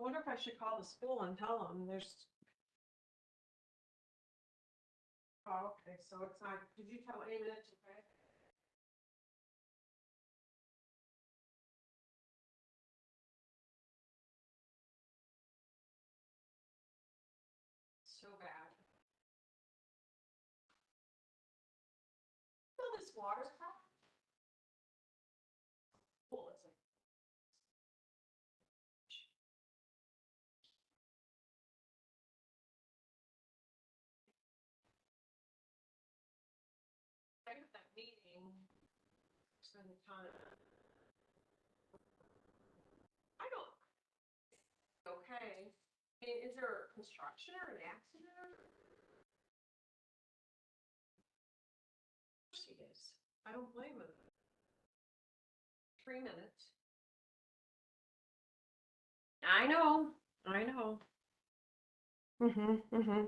I wonder if I should call the school and tell them there's. Oh, okay, so it's not, did you tell Amy it's okay? So bad. Fill this water cup. Cool, it's like. I got that meeting. Spend the time. I don't. Okay. I mean, is there construction or an accident? Of course he is. I don't blame him. 3 minutes. I know. I know. Mm-hmm. Mm-hmm.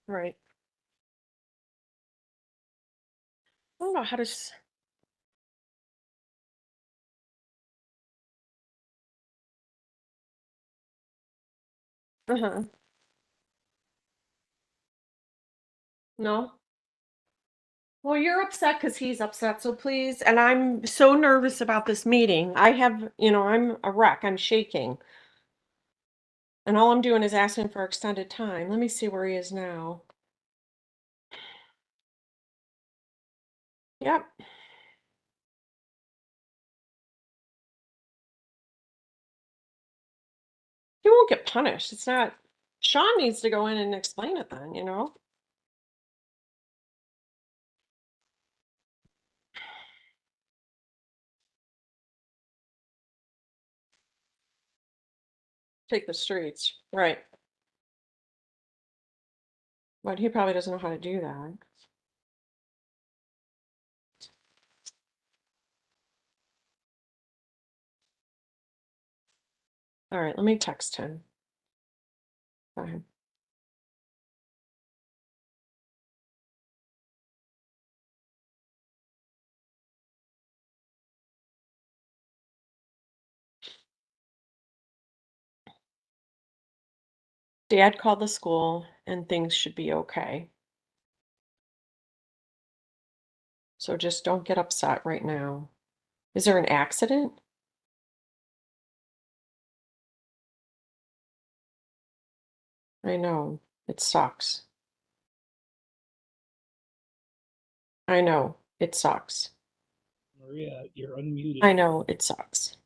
Right. I don't know how to. Uh-huh. No. Well, you're upset because he's upset, so please, and I'm so nervous about this meeting. I'm a wreck. I'm shaking. And all I'm doing is asking for extended time. Let me see where he is now. Yep. He won't get punished. It's not. Sean needs to go in and explain it then. Take the streets. Right. But he probably doesn't know how to do that. All right, let me text him. Bye. Dad called the school and things should be okay. So just don't get upset right now. Is there an accident? I know. It sucks. I know. It sucks. Maria, you're unmuted. I know. It sucks.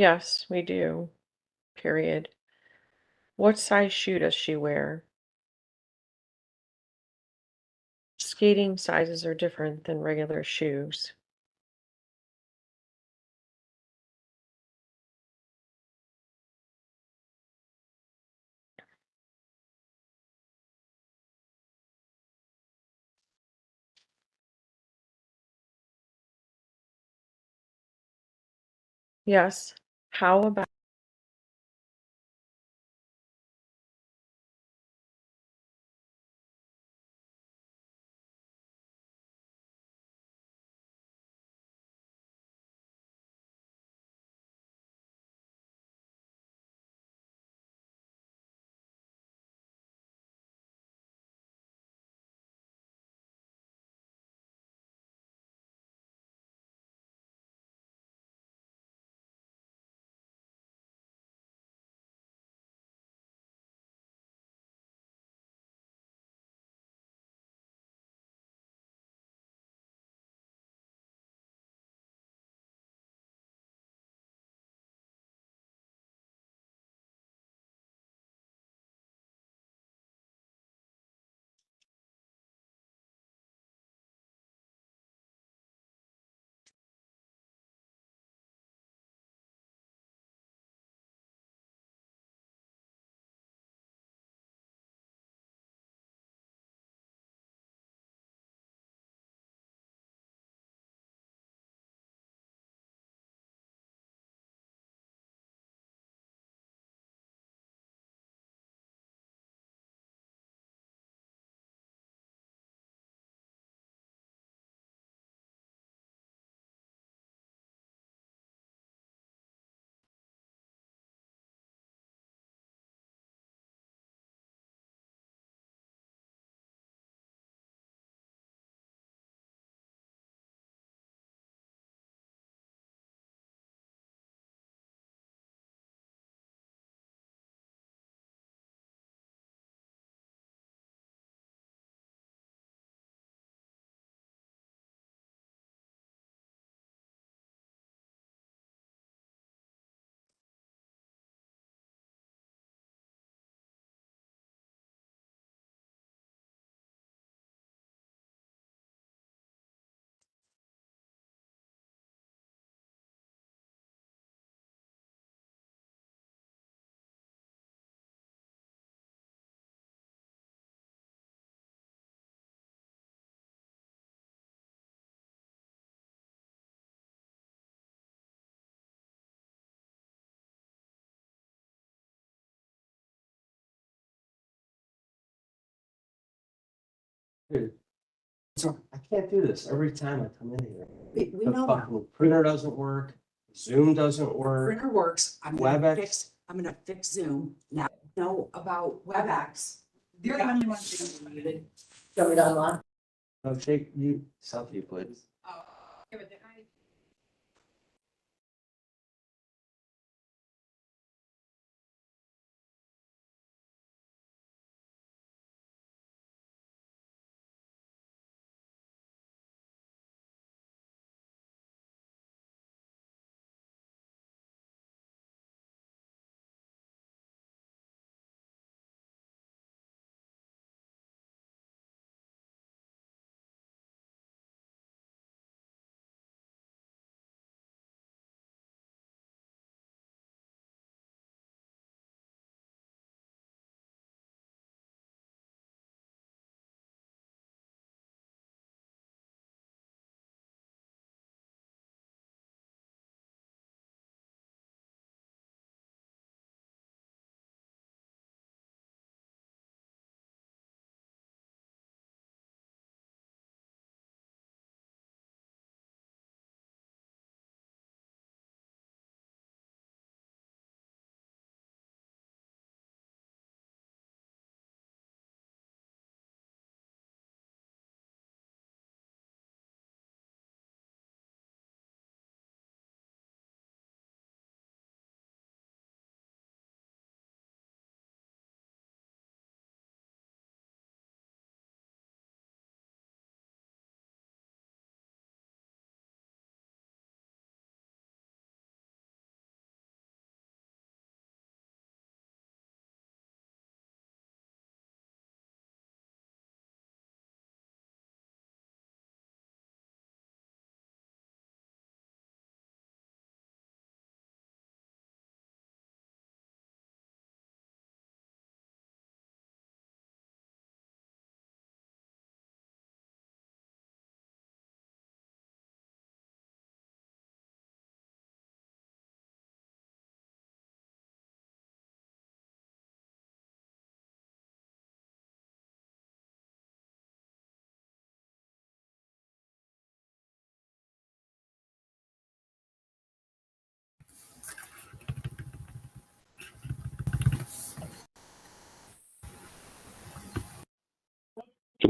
Yes, we do. Period. What size shoe does she wear? Skating sizes are different than regular shoes. Yes. How about Dude, so I can't do this every time I come in here. We The know that. fucking printer doesn't work, Zoom doesn't work. Printer works. WebEx. I'm gonna fix Zoom. Now, know about WebEx. You're the only one who's muted. Show me that line. No, take you, selfie, please.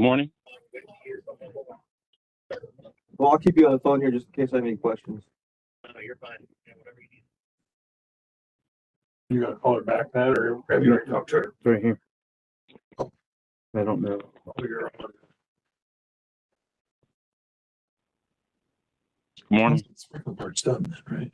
Good morning. Well, I'll keep you on the phone here just in case I have any questions. No, you're fine. Yeah, whatever you need. You gonna call her back, Pat, or have you already talked to her? Right here. I don't know. Oh, you're on. Good morning. Sprinkle part's done, right?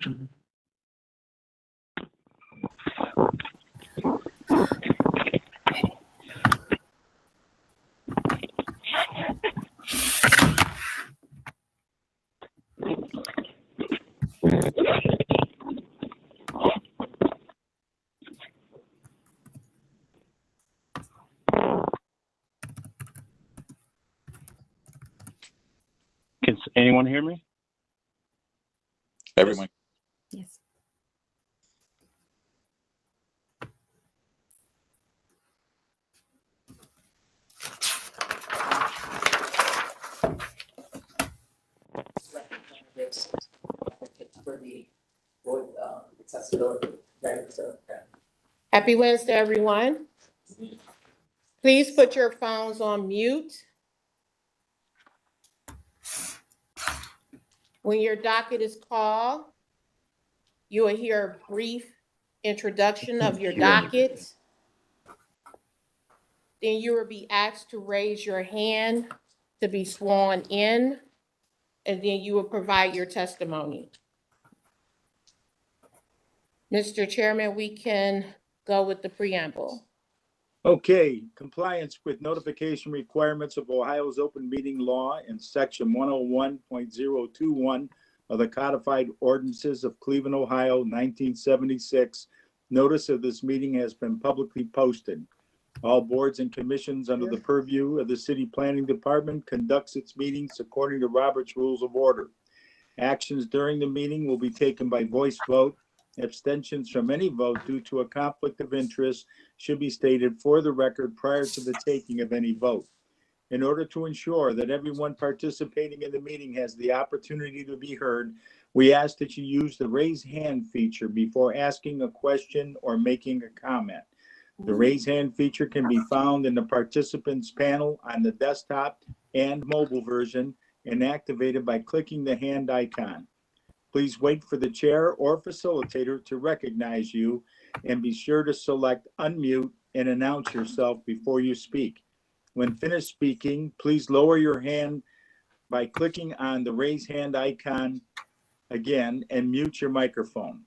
Can anyone hear me? Everyone. Yes. For the board accessibility, right? So, Happy Wednesday, everyone. Please put your phones on mute. When your docket is called, you will hear a brief introduction of your docket. Then you will be asked to raise your hand to be sworn in, and then you will provide your testimony. Mr. Chairman, we can go with the preamble. Okay, compliance with notification requirements of Ohio's open meeting law in section 101.021 of the codified ordinances of Cleveland, Ohio, 1976. Notice of this meeting has been publicly posted. All boards and commissions under the purview of the City Planning Department conducts its meetings according to Robert's Rules of Order. Actions during the meeting will be taken by voice vote. Abstentions from any vote due to a conflict of interest should be stated for the record prior to the taking of any vote. In order to ensure that everyone participating in the meeting has the opportunity to be heard, we ask that you use the raise hand feature before asking a question or making a comment. The raise hand feature can be found in the participants panel on the desktop and mobile version and activated by clicking the hand icon. Please wait for the chair or facilitator to recognize you and be sure to select unmute and announce yourself before you speak. When finished speaking, please lower your hand by clicking on the raise hand icon again and mute your microphone.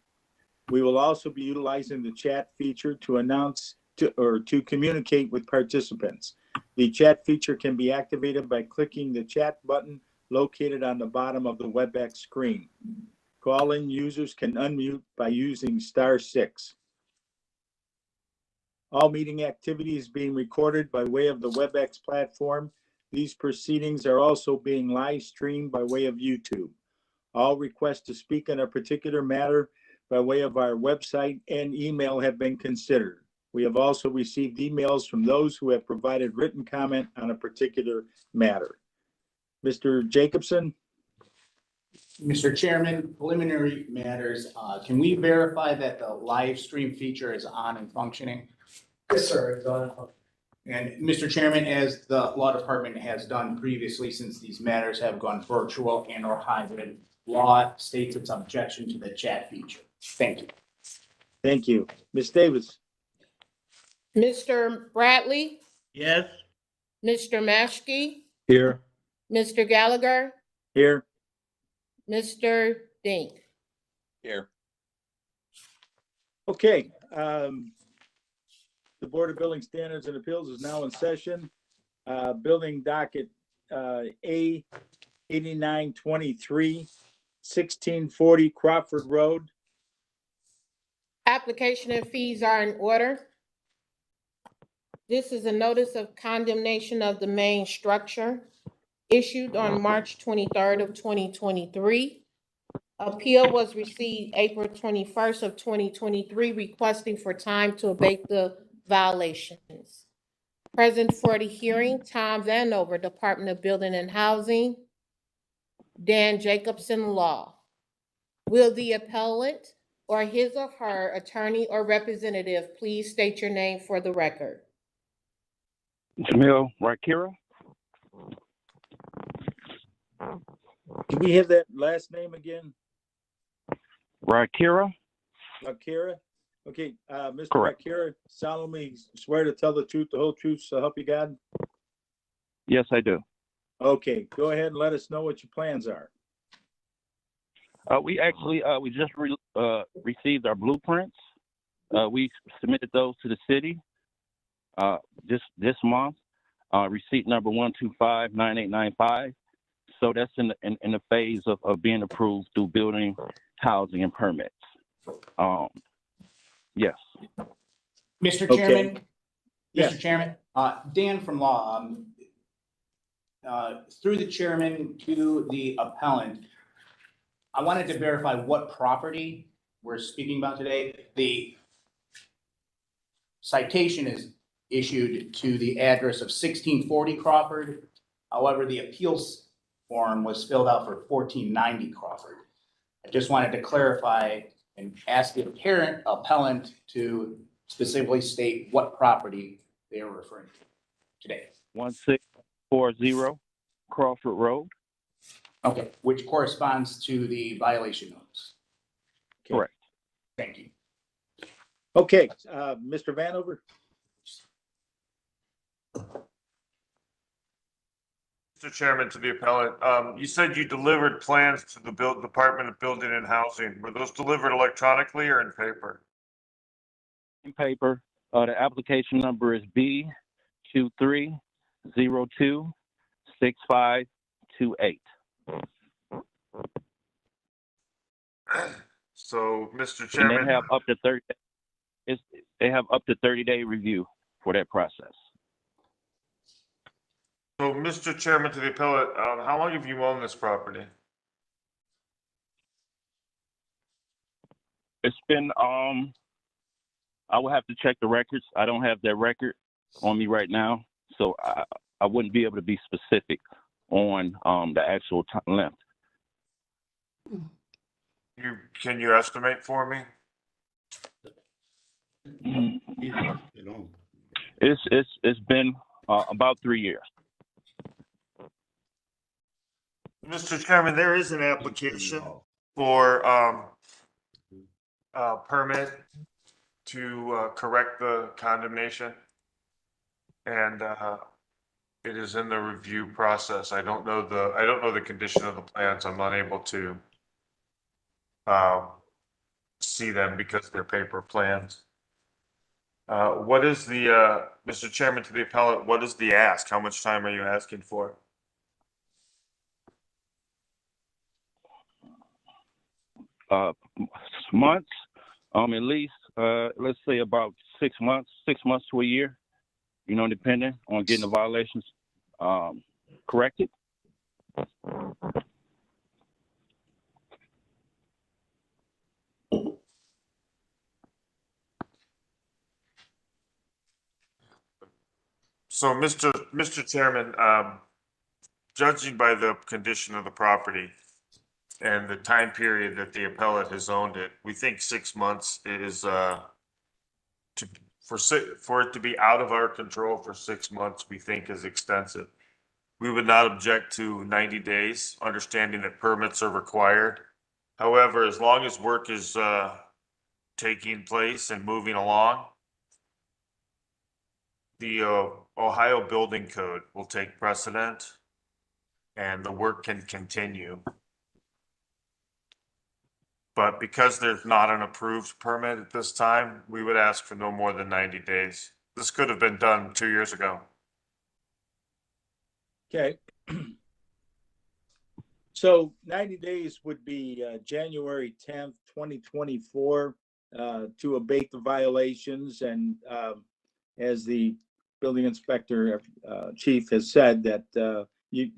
We will also be utilizing the chat feature to communicate with participants. The chat feature can be activated by clicking the chat button located on the bottom of the WebEx screen. Call-in users can unmute by using *6. All meeting activity is being recorded by way of the WebEx platform. These proceedings are also being live streamed by way of YouTube. All requests to speak on a particular matter by way of our website and email have been considered. We have also received emails from those who have provided written comment on a particular matter. Mr. Jacobson? Mr. Chairman, preliminary matters, can we verify that the live stream feature is on and functioning? Yes, sir. It's on. And Mr. Chairman, as the law department has done previously, since these matters have gone virtual and or hybrid, law states its objection to the chat feature. Thank you. Thank you. Ms. Davis? Mr. Bradley, Yes. Mr. Maschke, Here. Mr. Gallagher, Here. Mr. Dink. Here. Okay. The Board of Building Standards and Appeals is now in session. Building docket A 8923, 1640 Crawford Road. Application and fees are in order. This is a notice of condemnation of the main structure issued on March 23rd of 2023. Appeal was received April 21st of 2023, requesting for time to abate the violations. Present for the hearing, Tom Vanover, Department of Building and Housing, Dan Jacobson, Law. Will the appellant or his or her attorney or representative please state your name for the record? Jamil Rakira. Can we have that last name again? Rakira? Akira? Okay, Mr. Correct. Akira, solemnly swear to tell the truth, the whole truth, so help you God? Yes, I do. Okay, go ahead and let us know what your plans are. We actually, we just received our blueprints. We submitted those to the city this month. Receipt number 1259895. So that's in the phase of being approved through building, housing, and permits. Yes. Mr. Okay. Chairman, Yes. Mr. Chairman, Dan from Law, through the chairman to the appellant, I wanted to verify what property we're speaking about today. The citation is issued to the address of 1640 Crawford. However, the appeals form was filled out for 1490 Crawford. I just wanted to clarify and ask the appellant to specifically state what property they are referring to today. 1640 Crawford Road. Okay, which corresponds to the violation notice. Correct. Thank you. Okay, Mr. Vanover? Mr. Chairman, to the appellant, you said you delivered plans to the Department of Building and Housing. Were those delivered electronically or in paper? In paper. The application number is B23026528. So, Mr. And Chairman, they have up to 30. They have up to 30-day review for that process. so Mr. Chairman, to the appellant, how long have you owned this property? It's been, I will have to check the records. I don't have that record on me right now, so I wouldn't be able to be specific on the actual length. Can you estimate for me? It's been about 3 years. Mr. Chairman, there is an application for permit to correct the condemnation. And it is in the review process. I don't know the condition of the plans. I'm not able to see them because they're paper plans. What is the, Mr. Chairman, to the appellant, what is the ask? How much time are you asking for? Months, at least, let's say about 6 months to a year, depending on getting the violations corrected. So, Mr. Chairman, judging by the condition of the property and the time period that the appellate has owned it, we think 6 months is for it to be out of our control for 6 months, we think is extensive. We would not object to 90 days, understanding that permits are required. However, as long as work is taking place and moving along, the Ohio Building Code will take precedent and the work can continue. But because there's not an approved permit at this time, we would ask for no more than 90 days. This could have been done 2 years ago. Okay. So 90 days would be January 10th, 2024, to abate the violations. And as the building inspector chief has said, that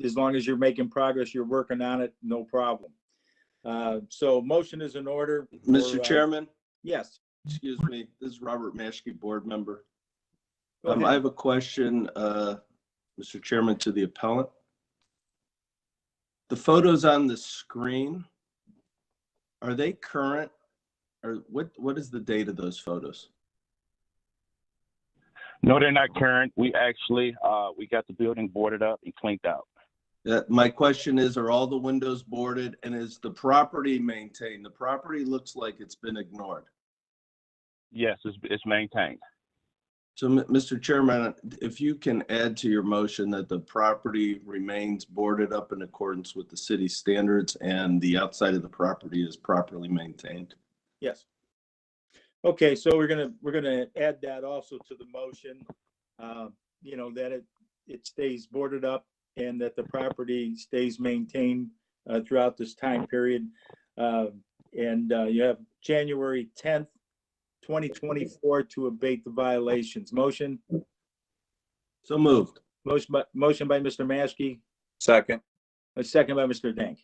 as long as you're making progress, you're working on it, no problem. So motion is in order. Mr. Chairman, Yes. excuse me, this is Robert Maschke, board member. Go ahead. I have a question, Mr. Chairman, to the appellant. The photos on the screen, are they current? Or what is the date of those photos? No, they're not current. We actually, we got the building boarded up and cleaned out. My question is, are all the windows boarded and is the property maintained? The property looks like it's been ignored. Yes, it's maintained. So, Mr. Chairman, if you can add to your motion that the property remains boarded up in accordance with the city standards and the outside of the property is properly maintained. Yes. Okay, so we're gonna add that also to the motion. That it stays boarded up and that the property stays maintained throughout this time period. You have January 10th, 2024 to abate the violations. Motion? So moved. Motion by Mr. Maskey, Second. a second by Mr. Dank.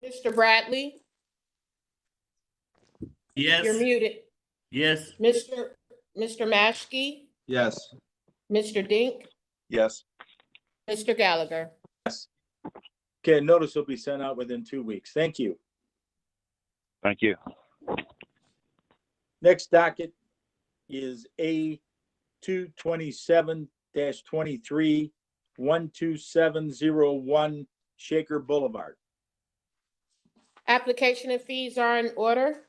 Mr. Bradley, you're Yes, muted. yes, Mr. Maskey, Yes. Mr. Dink, Yes. Mr. Gallagher. Okay, notice will be sent out within 2 weeks. Thank you. Thank you. Next docket is A 227-23 12701 Shaker Boulevard. Application and fees are in order.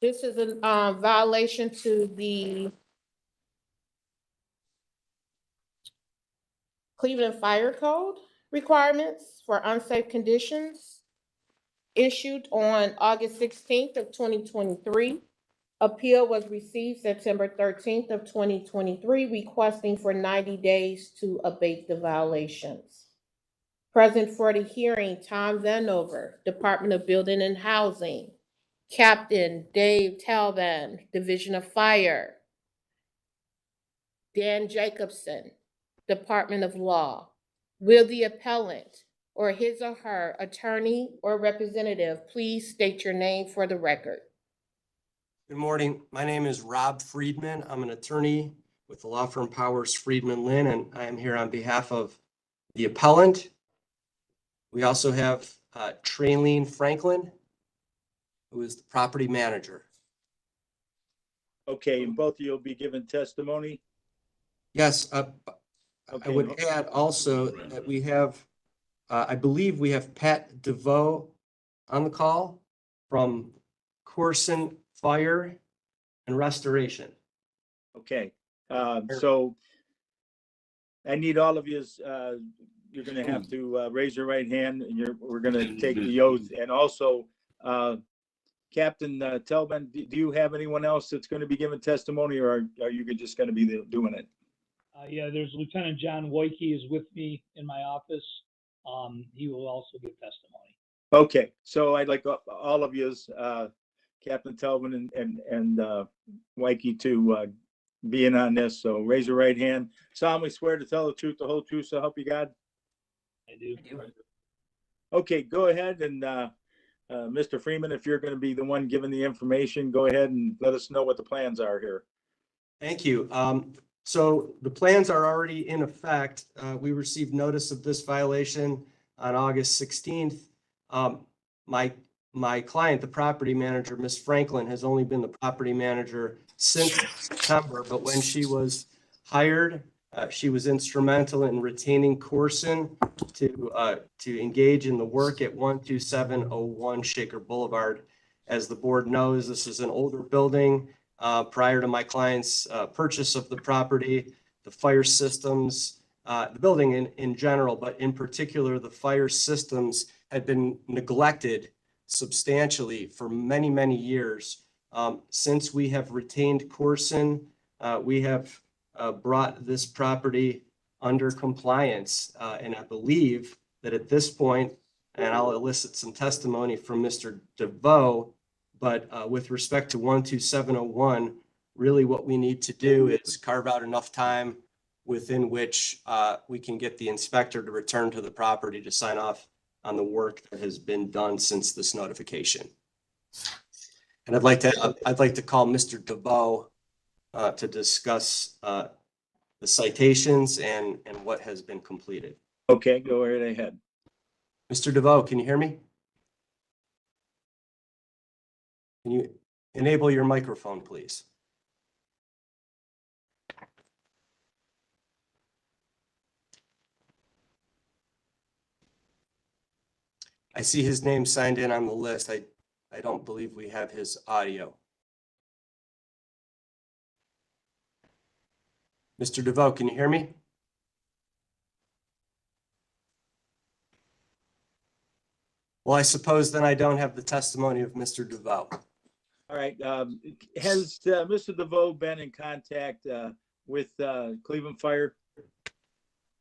This is a violation to the Cleveland Fire Code requirements for unsafe conditions issued on August 16th of 2023. Appeal was received September 13th of 2023, requesting for 90 days to abate the violations. Present for the hearing, Tom Vanover, Department of Building and Housing. Captain Dave Talvan, Division of Fire. Dan Jacobson, Department of Law. Will the appellant or his or her attorney or representative please state your name for the record? Good morning. My name is Rob Friedman. I'm an attorney with the law firm Powers Friedman Lynn, and I am here on behalf of the appellant. We also have Traylene Franklin, who is the property manager. Okay, and both of you will be given testimony. Yes, I Okay. would add also that we have, I believe we have Pat DeVoe on the call from Corson Fire and Restoration. Okay, so I need all of yous, you're gonna have to raise your right hand and we're gonna take the oath. And also, Captain Telban, do you have anyone else that's gonna be giving testimony or are you just gonna be doing it? yeah, there's Lieutenant John Woike is with me in my office. He will also give testimony. Okay, so I'd like all of yous, Captain Telvin and Waike to be in on this. So raise your right hand. Solemnly swear to tell the truth, the whole truth, so help you God. I do. Okay, go ahead and Mr. Freeman, if you're going to be the one giving the information, go ahead and let us know what the plans are here. Thank you. So the plans are already in effect. We received notice of this violation on August 16th. My client, the property manager, Ms. Franklin, has only been the property manager since September, but when she was hired, she was instrumental in retaining Corson to engage in the work at 12701 Shaker Boulevard. As the board knows, this is an older building. Prior to my client's purchase of the property, the fire systems, the building in general, but in particular, the fire systems had been neglected substantially for many, many years. Since we have retained Corson, we have brought this property under compliance. And I believe that at this point, and I'll elicit some testimony from Mr. DeVoe, but with respect to 12701, really what we need to do is carve out enough time within which we can get the inspector to return to the property to sign off on the work that has been done since this notification. And I'd like to call Mr. DeVoe to discuss the citations and what has been completed. Okay, go right ahead. Mr. DeVoe, can you hear me? Can you enable your microphone, please? I see his name signed in on the list. I don't believe we have his audio. Mr. DeVoe, can you hear me? Well, I suppose then I don't have the testimony of Mr. DeVoe. All right, has Mr. DeVoe been in contact with Cleveland Fire?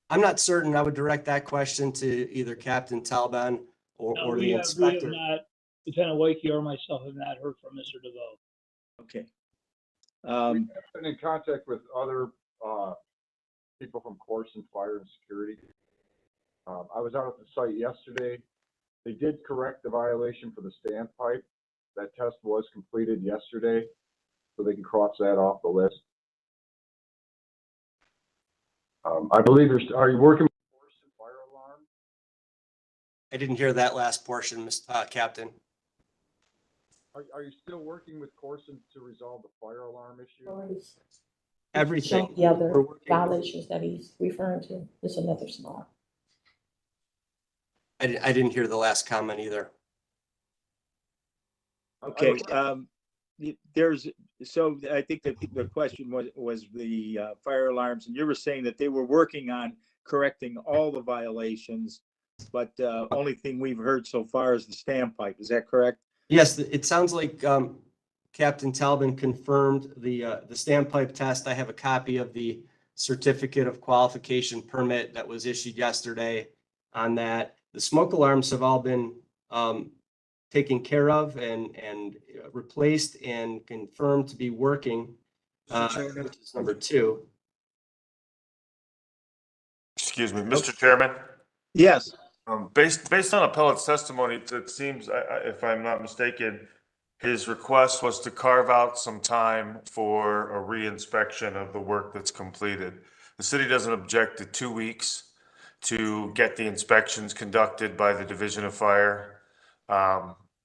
I'm not certain. I would direct that question to either Captain Talban No, or we the have inspector. not, Lieutenant Wakey or myself have not heard from Mr. DeVoe. Okay. We've been in contact with other people from Corson Fire and Security. I was out at the site yesterday. They did correct the violation for the standpipe. That test was completed yesterday, so they can cross that off the list. I believe are you working with Corson Fire Alarm? I didn't hear that last portion, Captain. Are you still working with Corson to resolve the fire alarm issue? Everything. The other We're working- violations that he's referring to is another small. I didn't hear the last comment either. Okay, so I think that the question was the fire alarms, and you were saying that they were working on correcting all the violations, but only thing we've heard so far is the standpipe. Is that correct? Yes, it sounds like Captain Talbin confirmed the standpipe test. I have a copy of the certificate of qualification permit that was issued yesterday on that. The smoke alarms have all been taken care of and replaced and confirmed to be working. Which is number 2. Excuse me, Mr. Chairman. Yes. Based on appellate's testimony, it seems, if I'm not mistaken, his request was to carve out some time for a re-inspection of the work that's completed. The city doesn't object to 2 weeks to get the inspections conducted by the Division of Fire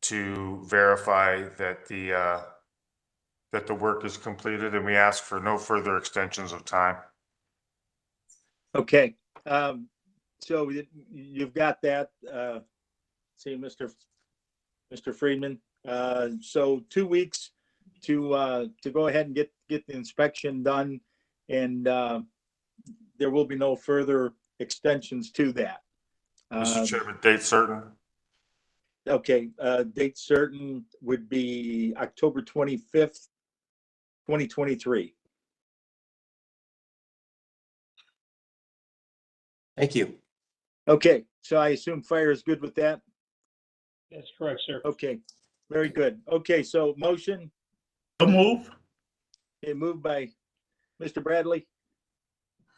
to verify that the work is completed, and we ask for no further extensions of time. Okay, so you've got that, see, Mr. Friedman. So 2 weeks to go ahead and get the inspection done, and there will be no further extensions to that. Mr. Chairman, date certain? Okay, date certain would be October 25th, 2023. Thank you. Okay, so I assume fire is good with that? That's correct, sir. Okay, very good. Okay, so motion, So move. moved by Mr. Bradley,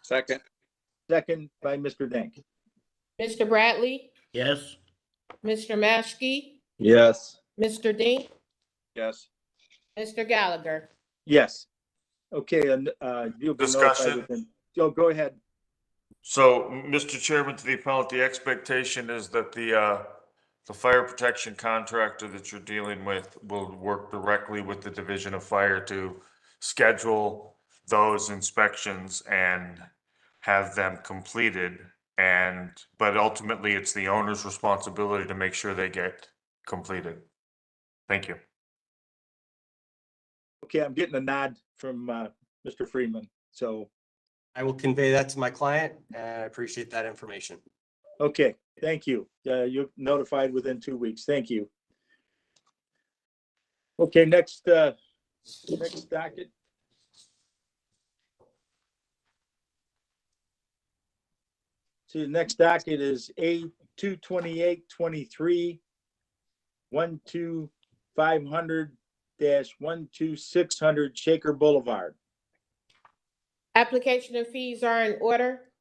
Second. second by Mr. Denk. Mr. Bradley, Yes. Mr. Maschke, Yes. Mr. Dink, Yes. Mr. Gallagher. Yes. Okay, and you'll be notified Discussion. within, Joe, go ahead. So, Mr. Chairman, to the appellant, the expectation is that the fire protection contractor that you're dealing with will work directly with the Division of Fire to schedule those inspections and have them completed. But ultimately, it's the owner's responsibility to make sure they get completed. Thank you. Okay, I'm getting a nod from Mr. Freeman. So, I will convey that to my client, and I appreciate that information. okay, thank you. You're notified within 2 weeks. Thank you. Okay, next docket. So the next docket is A 22823 12500-12600 Shaker Boulevard. Application and fees are in order.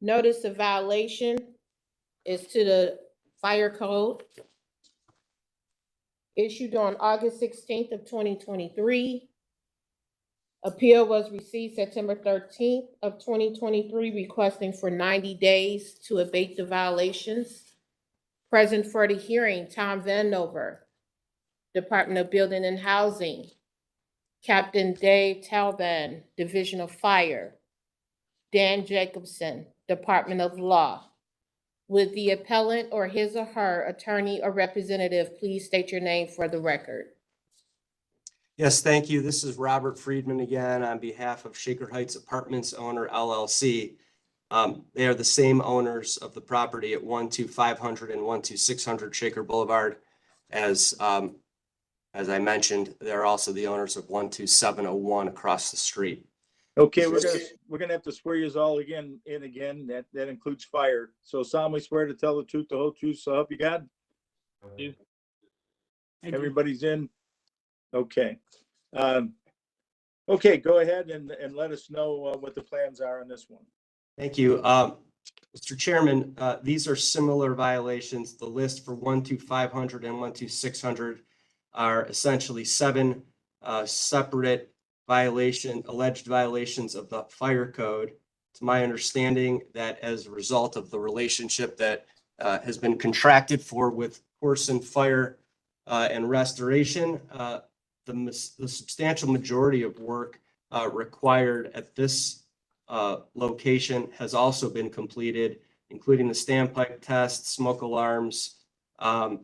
Notice of violation is to the fire code. Issued on August 16th of 2023. Appeal was received September 13th of 2023, requesting for 90 days to abate the violations. Present for the hearing, Tom Vanover, Department of Building and Housing. Captain Dave Talban, Division of Fire. Dan Jacobson, Department of Law. Would the appellant or his or her attorney or representative please state your name for the record? Yes, thank you. This is Robert Friedman again on behalf of Shaker Heights Apartments Owner LLC. They are the same owners of the property at 12500 and 12600 Shaker Boulevard. As I mentioned, they're also the owners of 12701 across the street. Okay, we're gonna have to swear you all again. That includes fire. So solemnly swear to tell the truth, the whole truth, so help you God. Everybody's in? Okay. Okay, go ahead and let us know what the plans are on this one. Thank you. Mr. Chairman, these are similar violations. The list for 12500 and 12600 are essentially 7 separate alleged violations of the fire code. It's my understanding that as a result of the relationship that has been contracted for with Corson Fire and Restoration, the substantial majority of work required at this location has also been completed, including the standpipe test, smoke alarms, and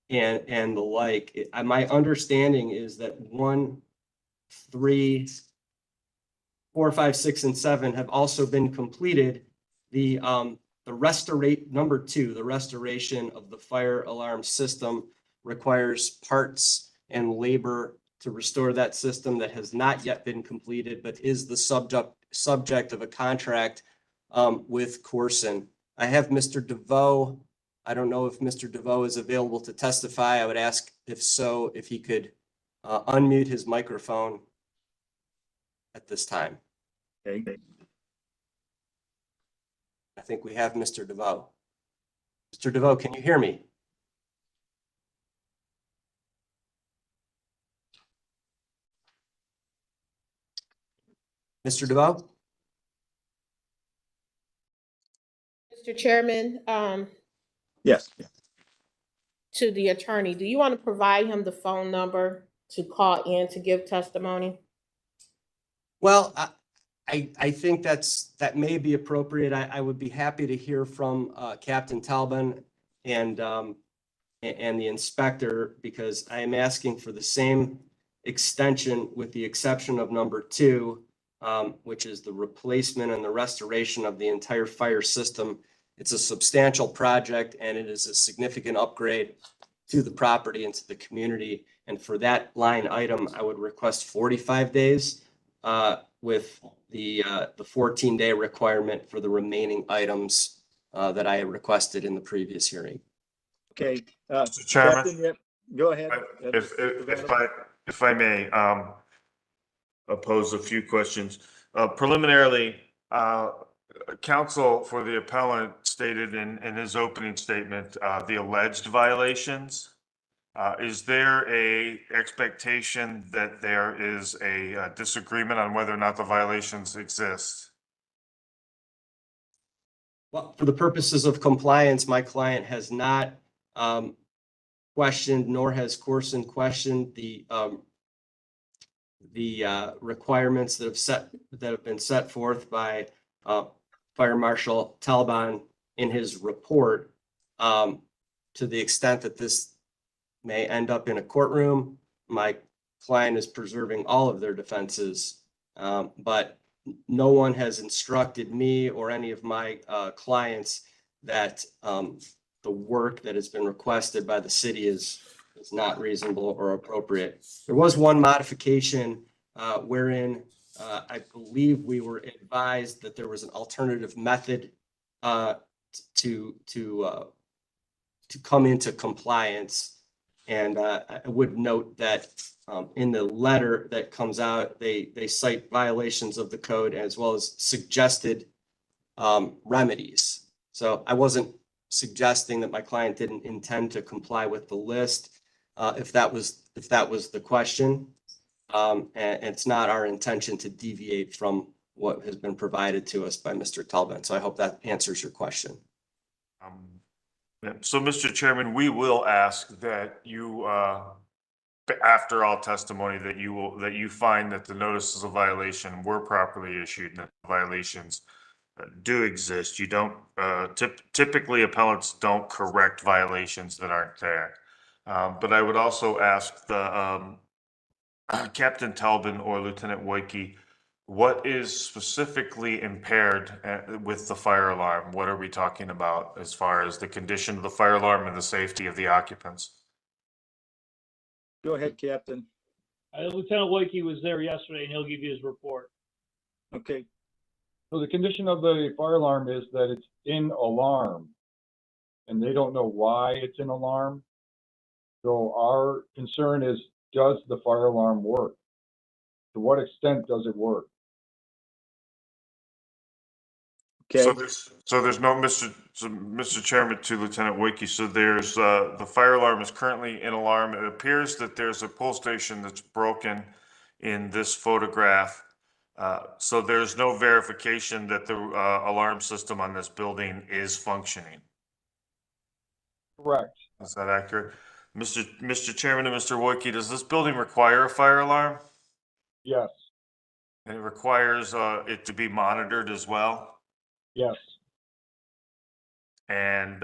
the like. My understanding is that 1, 3, 4, 5, 6, and 7 have also been completed. Number 2, the restoration of the fire alarm system requires parts and labor to restore that system that has not yet been completed, but is the subject of a contract with Corson. I have Mr. DeVoe. I don't know if Mr. DeVoe is available to testify. I would ask, if so, if he could unmute his microphone at this time. Okay. I think we have Mr. DeVoe. Mr. DeVoe, can you hear me? Mr. DeVoe? Mr. Chairman, Yes. to the attorney, do you want to provide him the phone number to call in to give testimony? Well, I think that may be appropriate. I would be happy to hear from Captain Talbot and the inspector, because I am asking for the same extension with the exception of number 2, which is the replacement and the restoration of the entire fire system. It's a substantial project and it is a significant upgrade to the property and to the community. And for that line item, I would request 45 days with the 14-day requirement for the remaining items that I requested in the previous hearing. Okay. Mr. Chairman, Captain, go ahead. if I may, pose a few questions. Preliminarily, counsel for the appellant stated in his opening statement the alleged violations. Is there a expectation that there is a disagreement on whether or not the violations exist? Well, for the purposes of compliance, my client has not questioned, nor has Corson questioned the requirements that have been set forth by Fire Marshal Talbot in his report. To the extent that this may end up in a courtroom, my client is preserving all of their defenses, but no one has instructed me or any of my clients that the work that has been requested by the city is not reasonable or appropriate. There was one modification wherein I believe we were advised that there was an alternative method to come into compliance. And I would note that in the letter that comes out, they cite violations of the code as well as suggested remedies. So I wasn't suggesting that my client didn't intend to comply with the list, if that was the question. And it's not our intention to deviate from what has been provided to us by Mr. Talbot. So I hope that answers your question. So, Mr. Chairman, we will ask that you, after all testimony, that you find that the notices of violation were properly issued and that the violations do exist. You don't, typically appellants don't correct violations that aren't there. But I would also ask the, Captain Talbin or Lieutenant Woike, what is specifically impaired with the fire alarm? What are we talking about as far as the condition of the fire alarm and the safety of the occupants? Go ahead, Captain. Lieutenant Woike was there yesterday and he'll give you his report. Okay, So the condition of the fire alarm is that it's in alarm. And they don't know why it's in alarm. So our concern is, does the fire alarm work? To what extent does it work? So okay, there's no, Mr. Chairman, to Lieutenant Woike, so there's, the fire alarm is currently in alarm. It appears that there's a pull station that's broken in this photograph. So there's no verification that the, alarm system on this building is functioning. Correct. Is that accurate? Mr. Chairman and Mr. Woike, does this building require a fire alarm? Yes, And it requires, it to be monitored as well? yes. And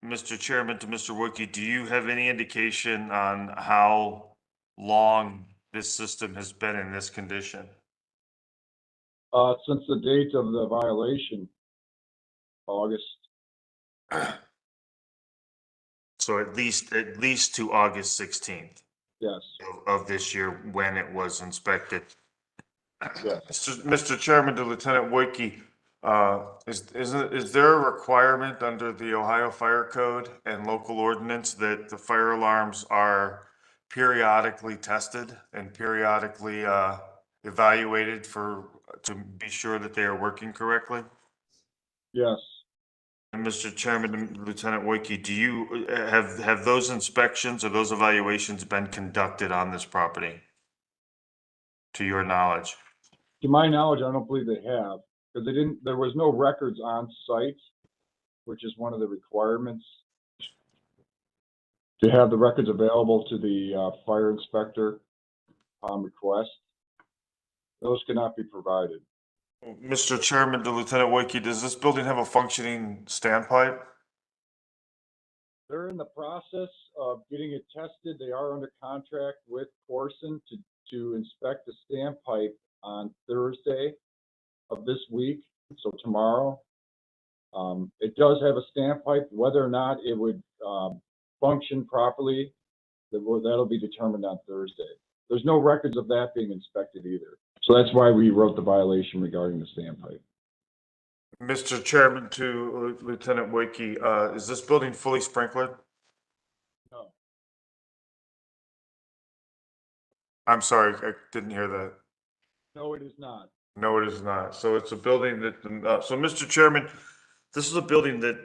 Mr. Chairman, to Mr. Woike, do you have any indication on how long this system has been in this condition? Since the date of the violation, August. So at least to August 16th Yes, of this year when it was inspected. yes. Mr. Chairman, to Lieutenant Woike, is there a requirement under the Ohio Fire Code and local ordinance that the fire alarms are periodically tested and periodically evaluated to be sure that they are working correctly? Yes. And Mr. Chairman and Lieutenant Woike, do you have those inspections or those evaluations been conducted on this property? To your knowledge? To my knowledge, I don't believe they have, because there was no records on site, which is one of the requirements. To have the records available to the fire inspector on request. Those cannot be provided. Mr. Chairman to Lieutenant Woike, does this building have a functioning standpipe? They're in the process of getting it tested. They are under contract with Corson to inspect the standpipe on Thursday of this week, so tomorrow. It does have a standpipe. Whether or not it would function properly, that'll be determined on Thursday. There's no records of that being inspected either. So that's why we wrote the violation regarding the standpipe. Mr. Chairman to Lieutenant Woike, is this building fully sprinklered? No. I'm sorry, I didn't hear that. No, it is not. No, it is not. So it's a building that, so Mr. Chairman, this is a building that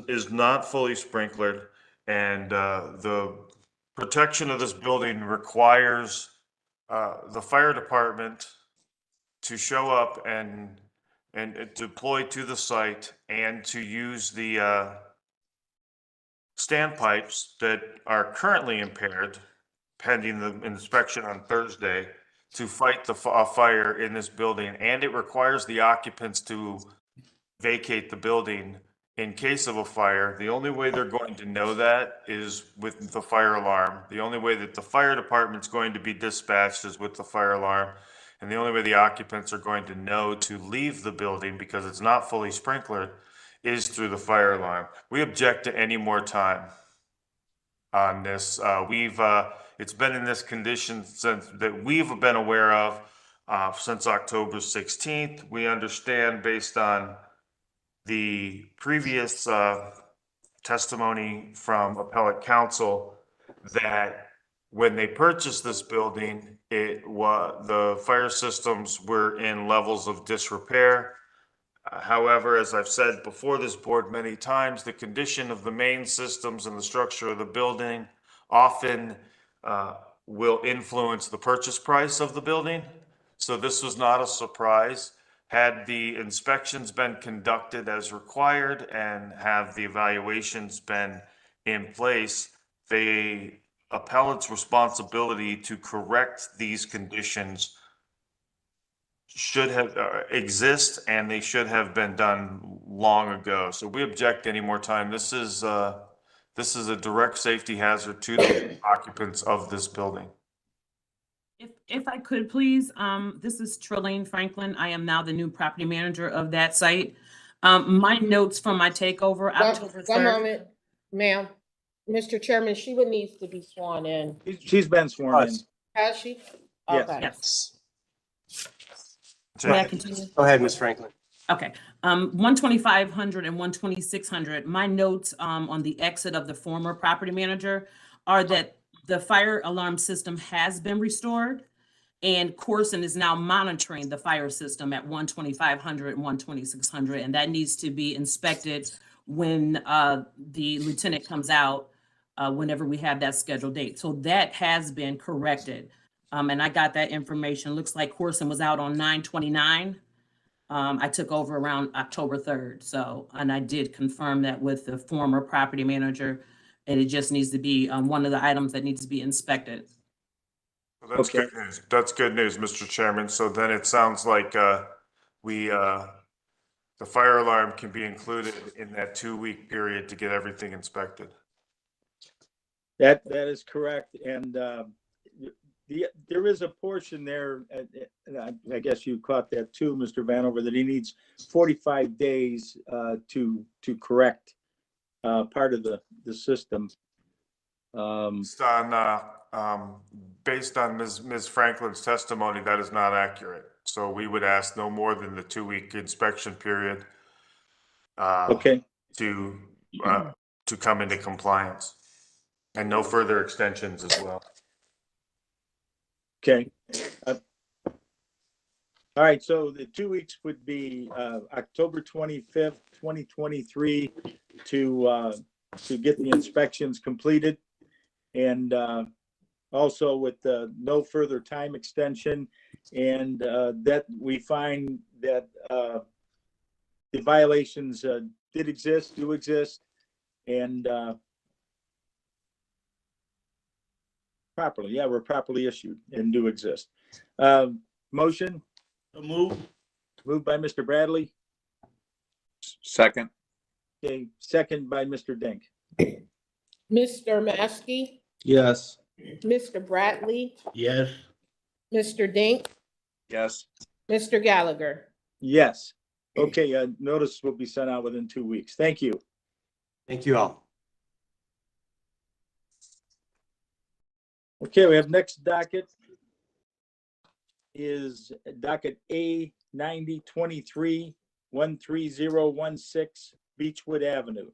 is not fully sprinklered, and the protection of this building requires the fire department to show up and deploy to the site and to use the standpipes that are currently impaired pending the inspection on Thursday to fight the fire in this building. And it requires the occupants to vacate the building in case of a fire. The only way they're going to know that is with the fire alarm. The only way that the fire department's going to be dispatched is with the fire alarm. And the only way the occupants are going to know to leave the building, because it's not fully sprinklered, is through the fire alarm. We object to any more time on this. It's been in this condition since that we've been aware of since October 16th. We understand, based on the previous testimony from appellate counsel, that when they purchased this building, the fire systems were in levels of disrepair. However, as I've said before this board many times, the condition of the main systems and the structure of the building often will influence the purchase price of the building. So this was not a surprise. Had the inspections been conducted as required and have the evaluations been in place, the appellant's responsibility to correct these conditions should have, exist, and they should have been done long ago. So we object any more time. This is a direct safety hazard to the occupants of this building. If I could, please, this is Trelane Franklin. I am now the new property manager of that site. My notes from my takeover, October One 3rd. moment, ma'am. Mr. Chairman, she would need to be sworn in. She's been sworn in. Has she? Yes. Okay. Yes. Jay. May I continue? Go ahead, Ms. Franklin. Okay, 12500 and 12600, my notes, on the exit of the former property manager are that the fire alarm system has been restored and Corson is now monitoring the fire system at 12500 and 12600, and that needs to be inspected when, the lieutenant comes out, whenever we have that scheduled date. So that has been corrected. And I got that information. Looks like Corson was out on 9/29. I took over around October 3rd. So, and I did confirm that with the former property manager, and it just needs to be one of the items that needs to be inspected. Well, that's good news. That's good news, Mr. Chairman. So then it sounds like the fire alarm can be included in that 2-week period to get everything inspected. That is correct. And there is a portion there, and I guess you caught that too, Mr. Vanover, that he needs 45 days to correct part of the system. Based on Ms. Franklin's testimony, that is not accurate. So we would ask no more than the 2-week inspection period. Okay. To come into compliance, and no further extensions as well. Okay. All right, so the 2 weeks would be October 25th, 2023 to get the inspections completed. And also with no further time extension, and that we find that the violations do exist, and were properly issued and do exist. Motion? Moved by Mr. Bradley. Second. Okay, second by Mr. Dink. Mr. Maskey, Yes. Mr. Bradley, Yes. Mr. Dink, Yes. Mr. Gallagher. Yes. Okay, notice will be sent out within 2 weeks. Thank you. Thank you all. Okay, we have next docket is docket A 9023 13016 Beechwood Avenue.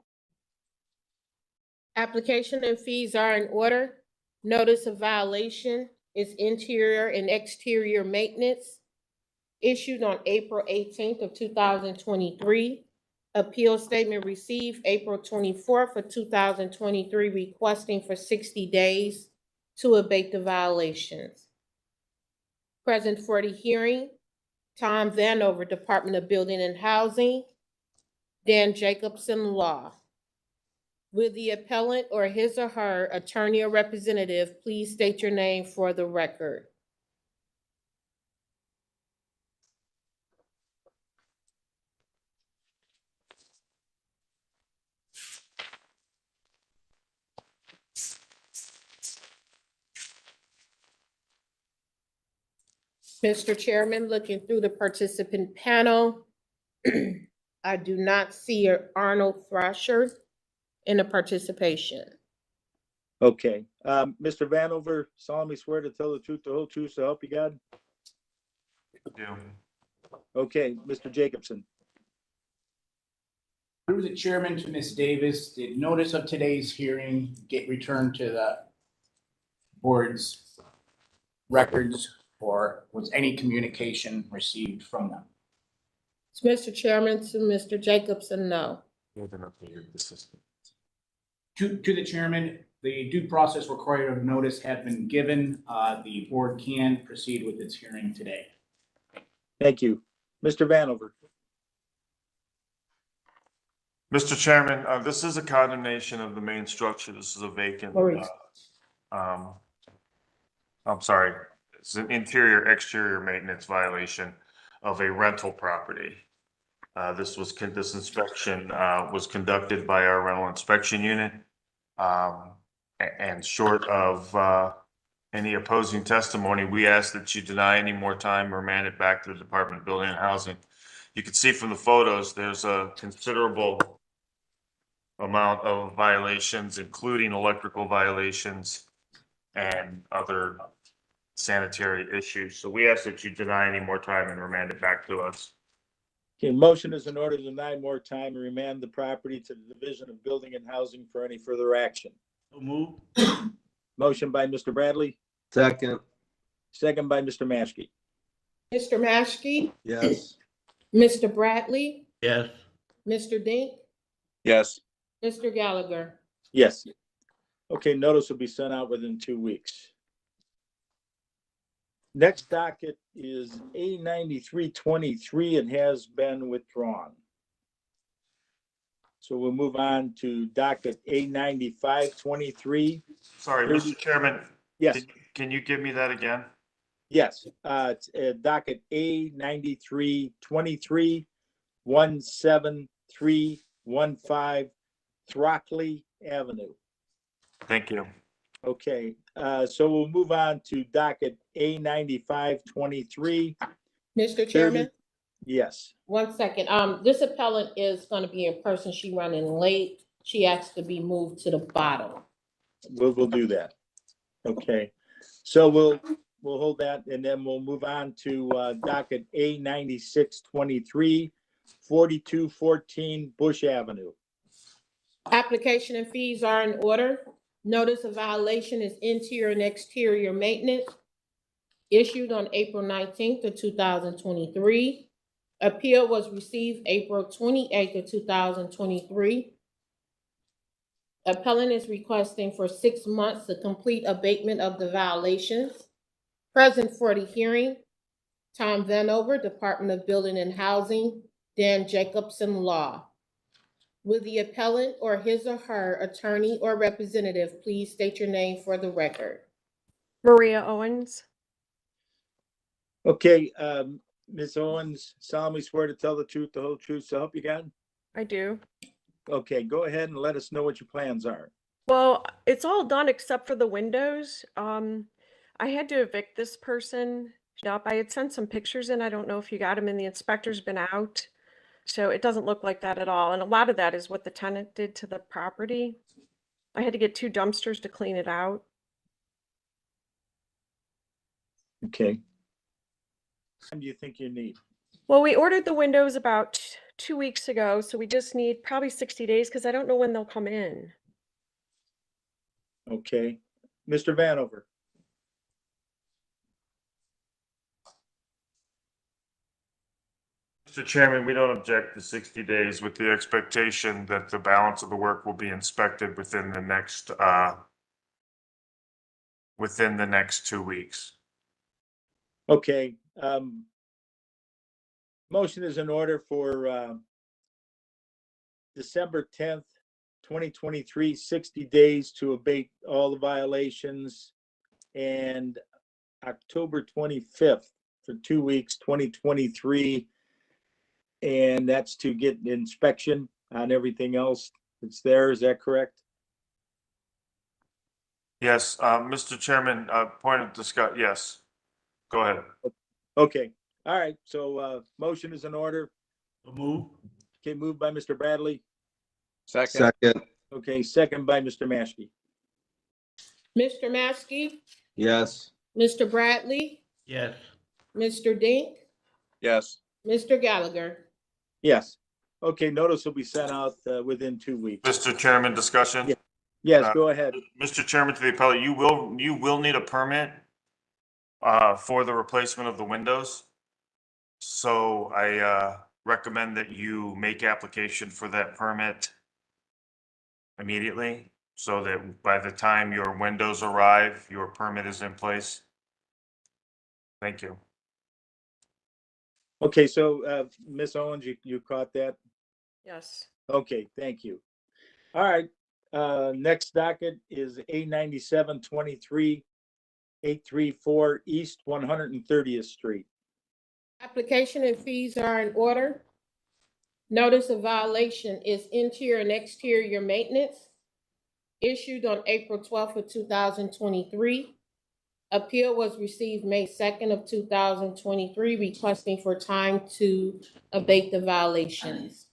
Application and fees are in order. Notice of violation is interior and exterior maintenance issued on April 18th of 2023. Appeal statement received April 24th of 2023, requesting for 60 days to abate the violations. Present for the hearing, Tom Vanover, Department of Building and Housing, Dan Jacobson, Law. Will the appellant or his or her attorney or representative please state your name for the record? Mr. Chairman, looking through the participant panel, I do not see Arnold Thrasher in the participation. Okay, Mr. Vanover, solemnly swear to tell the truth, the whole truth, so help you God? Yeah. Okay, Mr. Jacobson. Through the chairman to Ms. Davis, did notice of today's hearing get returned to the board's records, or was any communication received from them? Mr. Chairman, to Mr. Jacobson, no. To the chairman, the due process required of notice have been given. The board can proceed with its hearing today. Thank you. Mr. Vanover. Mr. Chairman, this is a condemnation of the main structure. This is a vacant. I'm sorry. It's an interior exterior maintenance violation. of a rental property. This inspection was conducted by our rental inspection unit. And short of any opposing testimony, we ask that you deny any more time or remand it back to the Department of Building and Housing. You can see from the photos, there's a considerable amount of violations, including electrical violations and other sanitary issues. So we ask that you deny any more time and remand it back to us. Okay, motion is in order to deny more time and remand the property to the Division of Building and Housing for any further action. Move. Motion by Mr. Bradley, Second. second by Mr. Maskey. Mr. Maskey, Yes. Mr. Bradley, Yes. Mr. Dink, Yes. Mr. Gallagher. Yes. Okay, notice will be sent out within 2 weeks. Next docket is A9323 and has been withdrawn. So we'll move on to docket A9523. Sorry, Mr. Chairman. Yes, Can you give me that again? yes, it's docket A9323, 17315 Throckley Avenue. Thank you. Okay, so we'll move on to docket A9523. Mr. Chairman, Yes, 1 second. This appellant is gonna be in person. She running late. She asked to be moved to the bottom. we'll do that. Okay, so we'll hold that and then we'll move on to docket A9623, 4214 Bush Avenue. Application and fees are in order. Notice of violation is interior and exterior maintenance, issued on April 19th of 2023. Appeal was received April 28th of 2023. Appellant is requesting for 6 months the complete abatement of the violations. Present for the hearing, Tom Vanover, Department of Building and Housing, Dan Jacobson Law. Will the appellant or his or her attorney or representative please state your name for the record? Maria Owens. Okay, Ms. Owens, solemnly swear to tell the truth, the whole truth, so help you God? I do. Okay, go ahead and let us know what your plans are. Well, it's all done except for the windows. I had to evict this person. I had sent some pictures in. I don't know if you got them, and the inspector's been out. So it doesn't look like that at all. And a lot of that is what the tenant did to the property. I had to get 2 dumpsters to clean it out. Okay. How do you think you need? Well, we ordered the windows about 2 weeks ago, so we just need probably 60 days because I don't know when they'll come in. Okay, Mr. Vanover. Mr. Chairman, we don't object to 60 days with the expectation that the balance of the work will be inspected within the next 2 weeks. Okay, motion is in order for December 10th, 2023, 60 days to abate all the violations, and October 25th for 2 weeks, 2023. And that's to get an inspection on everything else that's there. Is that correct? Yes, Mr. Chairman, point of discuss, yes. Go ahead. Okay, all right, so motion is in order. Move. Okay, moved by Mr. Bradley. Second. Okay, second by Mr. Maskey. Mr. Maskey, Yes. Mr. Bradley, Yes. Mr. Dink, Yes. Mr. Gallagher. Yes. Okay, notice will be sent out within 2 weeks. Mr. Chairman, discussion? Yeah. Yes, go ahead. Mr. Chairman, to the appellate, you will need a permit for the replacement of the windows. So I recommend that you make application for that permit immediately, so that by the time your windows arrive, your permit is in place. Thank you. Okay, so Ms. Owens, you caught that? Yes. Okay, thank you. All right, next docket is A9723, 834 East 130th Street. Application and fees are in order. Notice of violation is interior and exterior maintenance, issued on April 12th of 2023. Appeal was received May 2nd of 2023, requesting for time to abate the violations.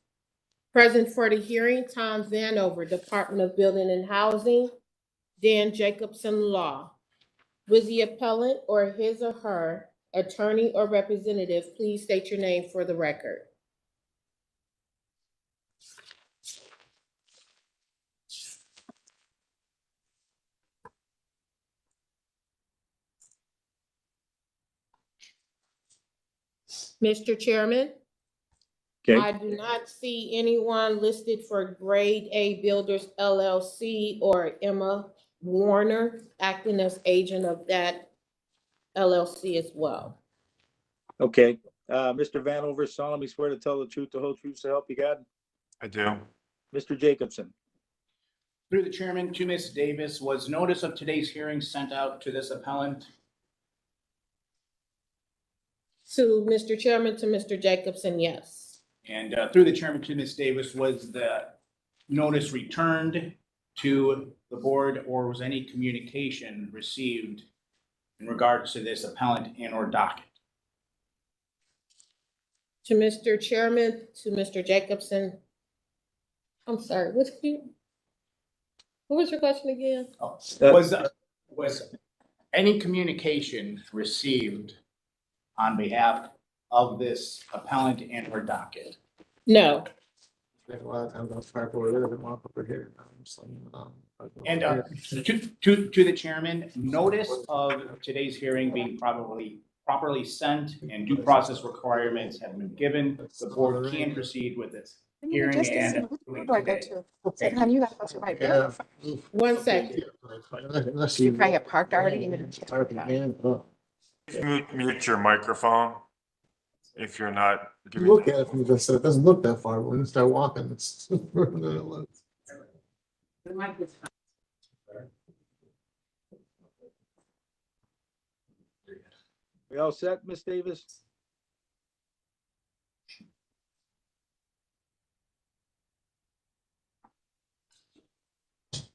Present for the hearing, Tom Vanover, Department of Building and Housing, Dan Jacobson Law. With the appellant or his or her attorney or representative, please state your name for the record. Mr. Chairman, Okay, I do not see anyone listed for Grade A Builders LLC or Emma Warner acting as agent of that LLC as well. okay. Mr. Vanover solemnly swear to tell the truth, the whole truth, so help you God. I do. Mr. Jacobson, Through the chairman to Ms. Davis, was notice of today's hearing sent out to this appellant? To Mr. Chairman, to Mr. Jacobson, yes. And through the chairman to Ms. Davis, was the notice returned to the board, or was any communication received in regards to this appellant and or docket? To Mr. Chairman, to Mr. Jacobson. I'm sorry, what was your question again? Oh, was any communication received on behalf of this appellant and or docket? No. And to the chairman, notice of today's hearing being properly sent and due process requirements have been given, the board can proceed with its hearing and. Honey, you gotta go to right there. 1 second. You probably have parked already. Mute your microphone if you're not giving. Look at it from this, it doesn't look that far, but when you start walking, it's. we all set, Ms. Davis?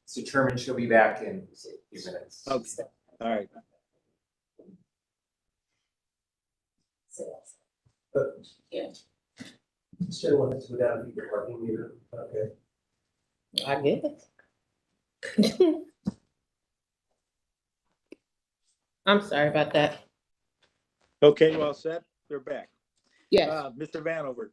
Mr. Chairman, she'll be back in a few minutes. Okay, all right. Yeah. Still wanted to go down and your parking meter, okay. I get it. I'm sorry about that. Okay, you all set? They're back. Yes. Mr. Vanover,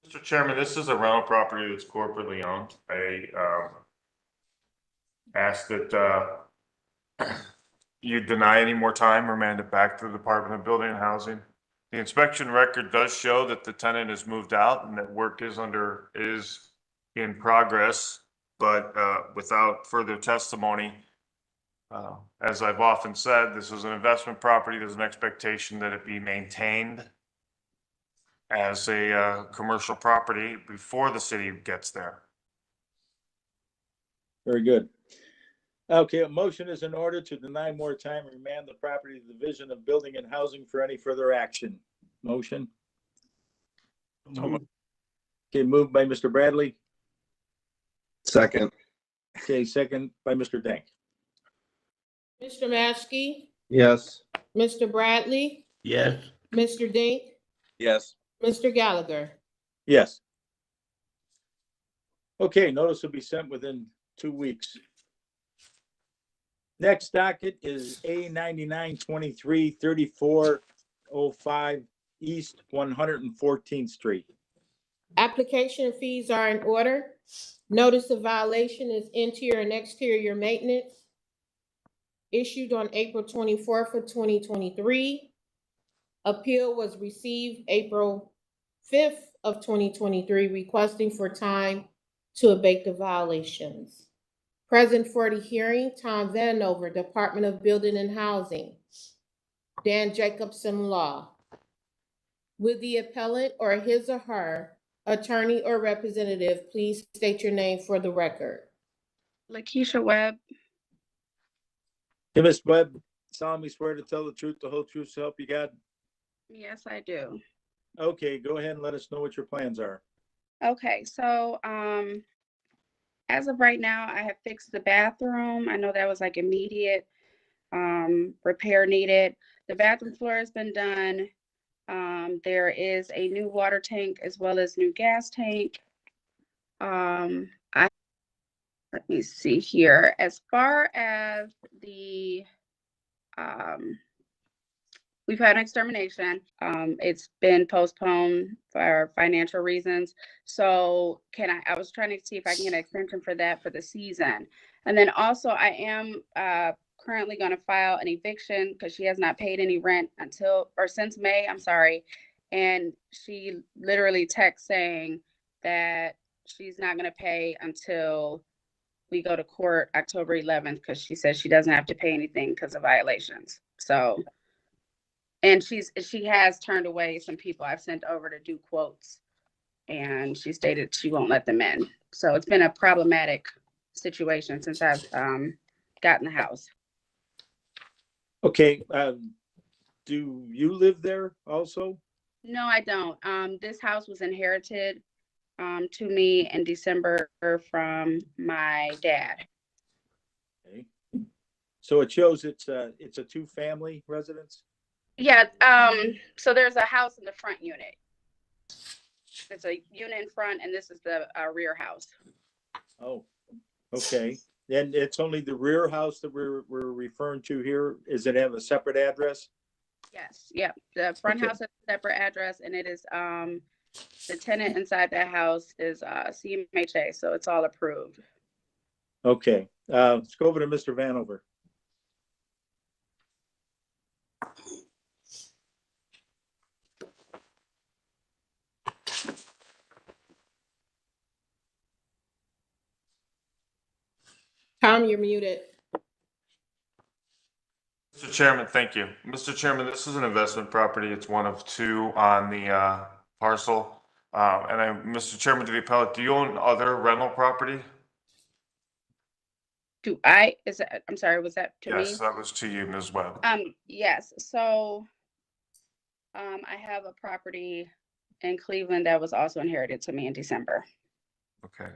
Mr. Chairman, this is a rental property that's corporately owned. I ask that you deny any more time, remand it back to the Department of Building and Housing. The inspection record does show that the tenant has moved out and that work is in progress, but without further testimony, as I've often said, this is an investment property. There's an expectation that it be maintained as a commercial property before the city gets there. very good. Okay, a motion is in order to deny more time and remand the property to the Division of Building and Housing for any further action. Motion? Okay, moved by Mr. Bradley. Second. Okay, second by Mr. Dank. Mr. Maskey, Yes. Mr. Bradley, Yes. Mr. Dink, Yes. Mr. Gallagher. Yes. Okay, notice will be sent within 2 weeks. Next docket is A 9923 3405 East 114th Street. Application and fees are in order. Notice of violation is interior and exterior maintenance, issued on April 24th of 2023. Appeal was received April 5th of 2023, requesting for time to abate the violations. Present for the hearing, Tom Vanover, Department of Building and Housing. Dan Jacobson Law. With the appellant or his or her attorney or representative, please state your name for the record. Lakeisha Webb. Hey, Ms. Webb, solemnly swear to tell the truth, the whole truth, so help you God? Yes, I do. Okay, go ahead and let us know what your plans are. Okay, so as of right now, I have fixed the bathroom. I know that was like immediate repair needed. The bathroom floor has been done. There is a new water tank as well as new gas tank. Let me see here. As far as the we've had an extermination. It's been postponed for financial reasons. So I was trying to see if I can get an extension for that for the season. And then also I am currently going to file an eviction because she has not paid any rent since May, I'm sorry. And she literally texts saying that she's not going to pay until we go to court October 11th because she says she doesn't have to pay anything because of violations. So, and she has turned away some people I've sent over to do quotes, and she stated she won't let them in. So it's been a problematic situation since I've gotten the house. Okay, do you live there also? No, I don't. This house was inherited to me in December from my dad. Okay. So it shows it's a two-family residence? Yeah, so there's a house in the front unit. It's a unit in front, and this is the rear house. Oh, okay. And it's only the rear house that we're referring to here. Does it have a separate address? Yes, yep. The front Okay. house has a separate address, and it is the tenant inside that house is CMHA, so it's all approved. Okay, let's go over to Mr. Vanover. Tom, you're muted. Mr. Chairman, thank you. Mr. Chairman, this is an investment property. It's one of two on the parcel. Mr. Chairman, to the appellate, do you own other rental property? I'm sorry, was that to me? Yes, that was to you, Ms. Webb. Yes, so I have a property in Cleveland that was also inherited to me in December. Okay.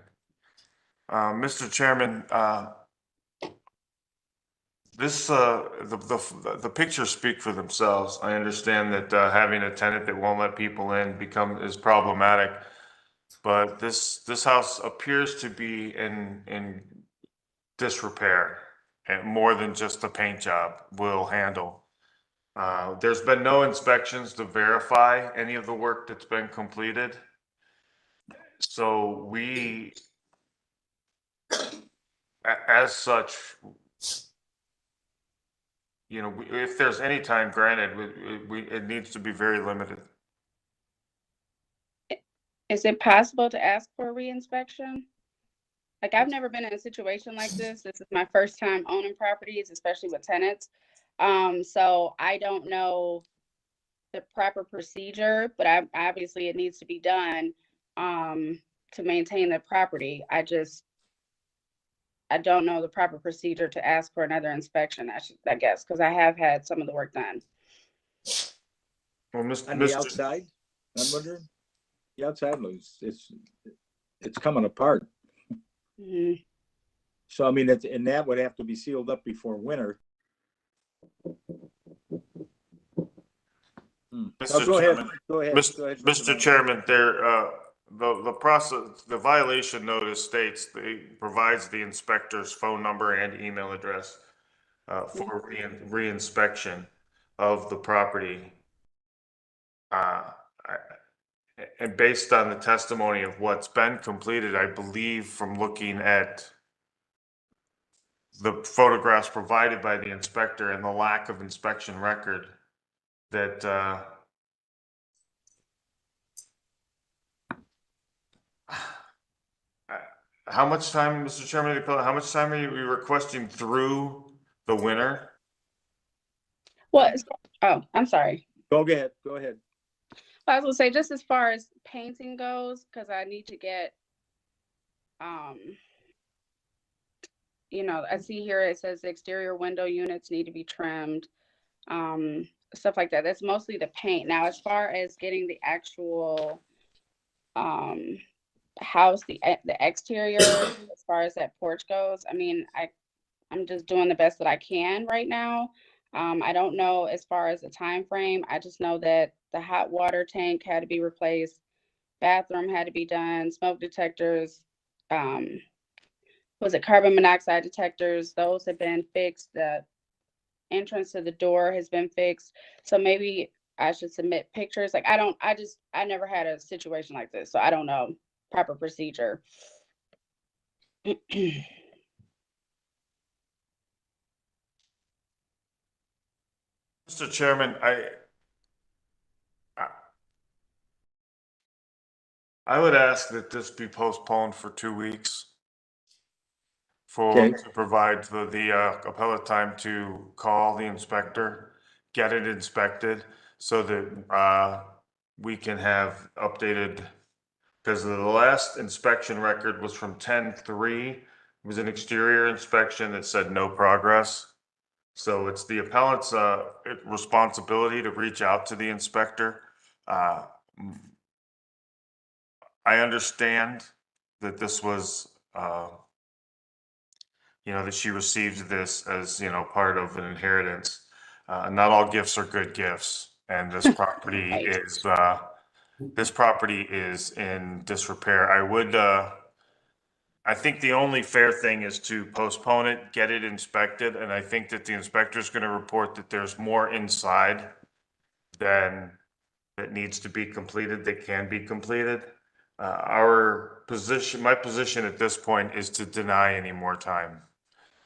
Mr. Chairman, the pictures speak for themselves. I understand that having a tenant that won't let people in is problematic, but this house appears to be in disrepair, and more than just the paint job will handle. There's been no inspections to verify any of the work that's been completed. So we, as such, you know, if there's any time granted, it needs to be very limited. Is it possible to ask for a reinspection? Like, I've never been in a situation like this. This is my first time owning properties, especially with tenants. So I don't know the proper procedure, but obviously it needs to be done to maintain the property. I don't know the proper procedure to ask for another inspection, I guess, because I have had some of the work done. Well, On the outside, I'm wondering, the outside looks, it's coming apart. Mm-hmm. So, I mean, and that would have to be sealed up before winter. Mr. Go ahead. Chairman, Go ahead. Mr. Chairman, the process, the violation notice states it provides the inspector's phone number and email address for reinspection of the property. And based on the testimony of what's been completed, I believe from looking at the photographs provided by the inspector and the lack of inspection record, that how much time, Mr. Chairman, how much time are you requesting through the winter? What? Oh, I'm sorry. Go ahead. Go ahead. I was gonna say, just as far as painting goes, because I need to get you know, I see here it says exterior window units need to be trimmed, stuff like that. That's mostly the paint. Now, as far as getting the actual house, the exterior, as far as that porch goes, I mean, I'm just doing the best that I can right now. I don't know as far as the time frame. I just know that the hot water tank had to be replaced, bathroom had to be done, smoke detectors, was it carbon monoxide detectors? Those have been fixed. The entrance to the door has been fixed. So maybe I should submit pictures. Like I never had a situation like this, so I don't know proper procedure. Mr. Chairman, I would ask that this be postponed for 2 weeks Okay. to provide the appellate time to call the inspector, get it inspected, so that we can have updated, because the last inspection record was from 10/3. It was an exterior inspection that said no progress. So it's the appellant's responsibility to reach out to the inspector. I understand that this was, that she received this as, part of an inheritance. Not all gifts are good gifts, and this property Right. is in disrepair. I think the only fair thing is to postpone it, get it inspected, and I think that the inspector is going to report that there's more inside than that needs to be completed, that can be completed. My position at this point is to deny any more time.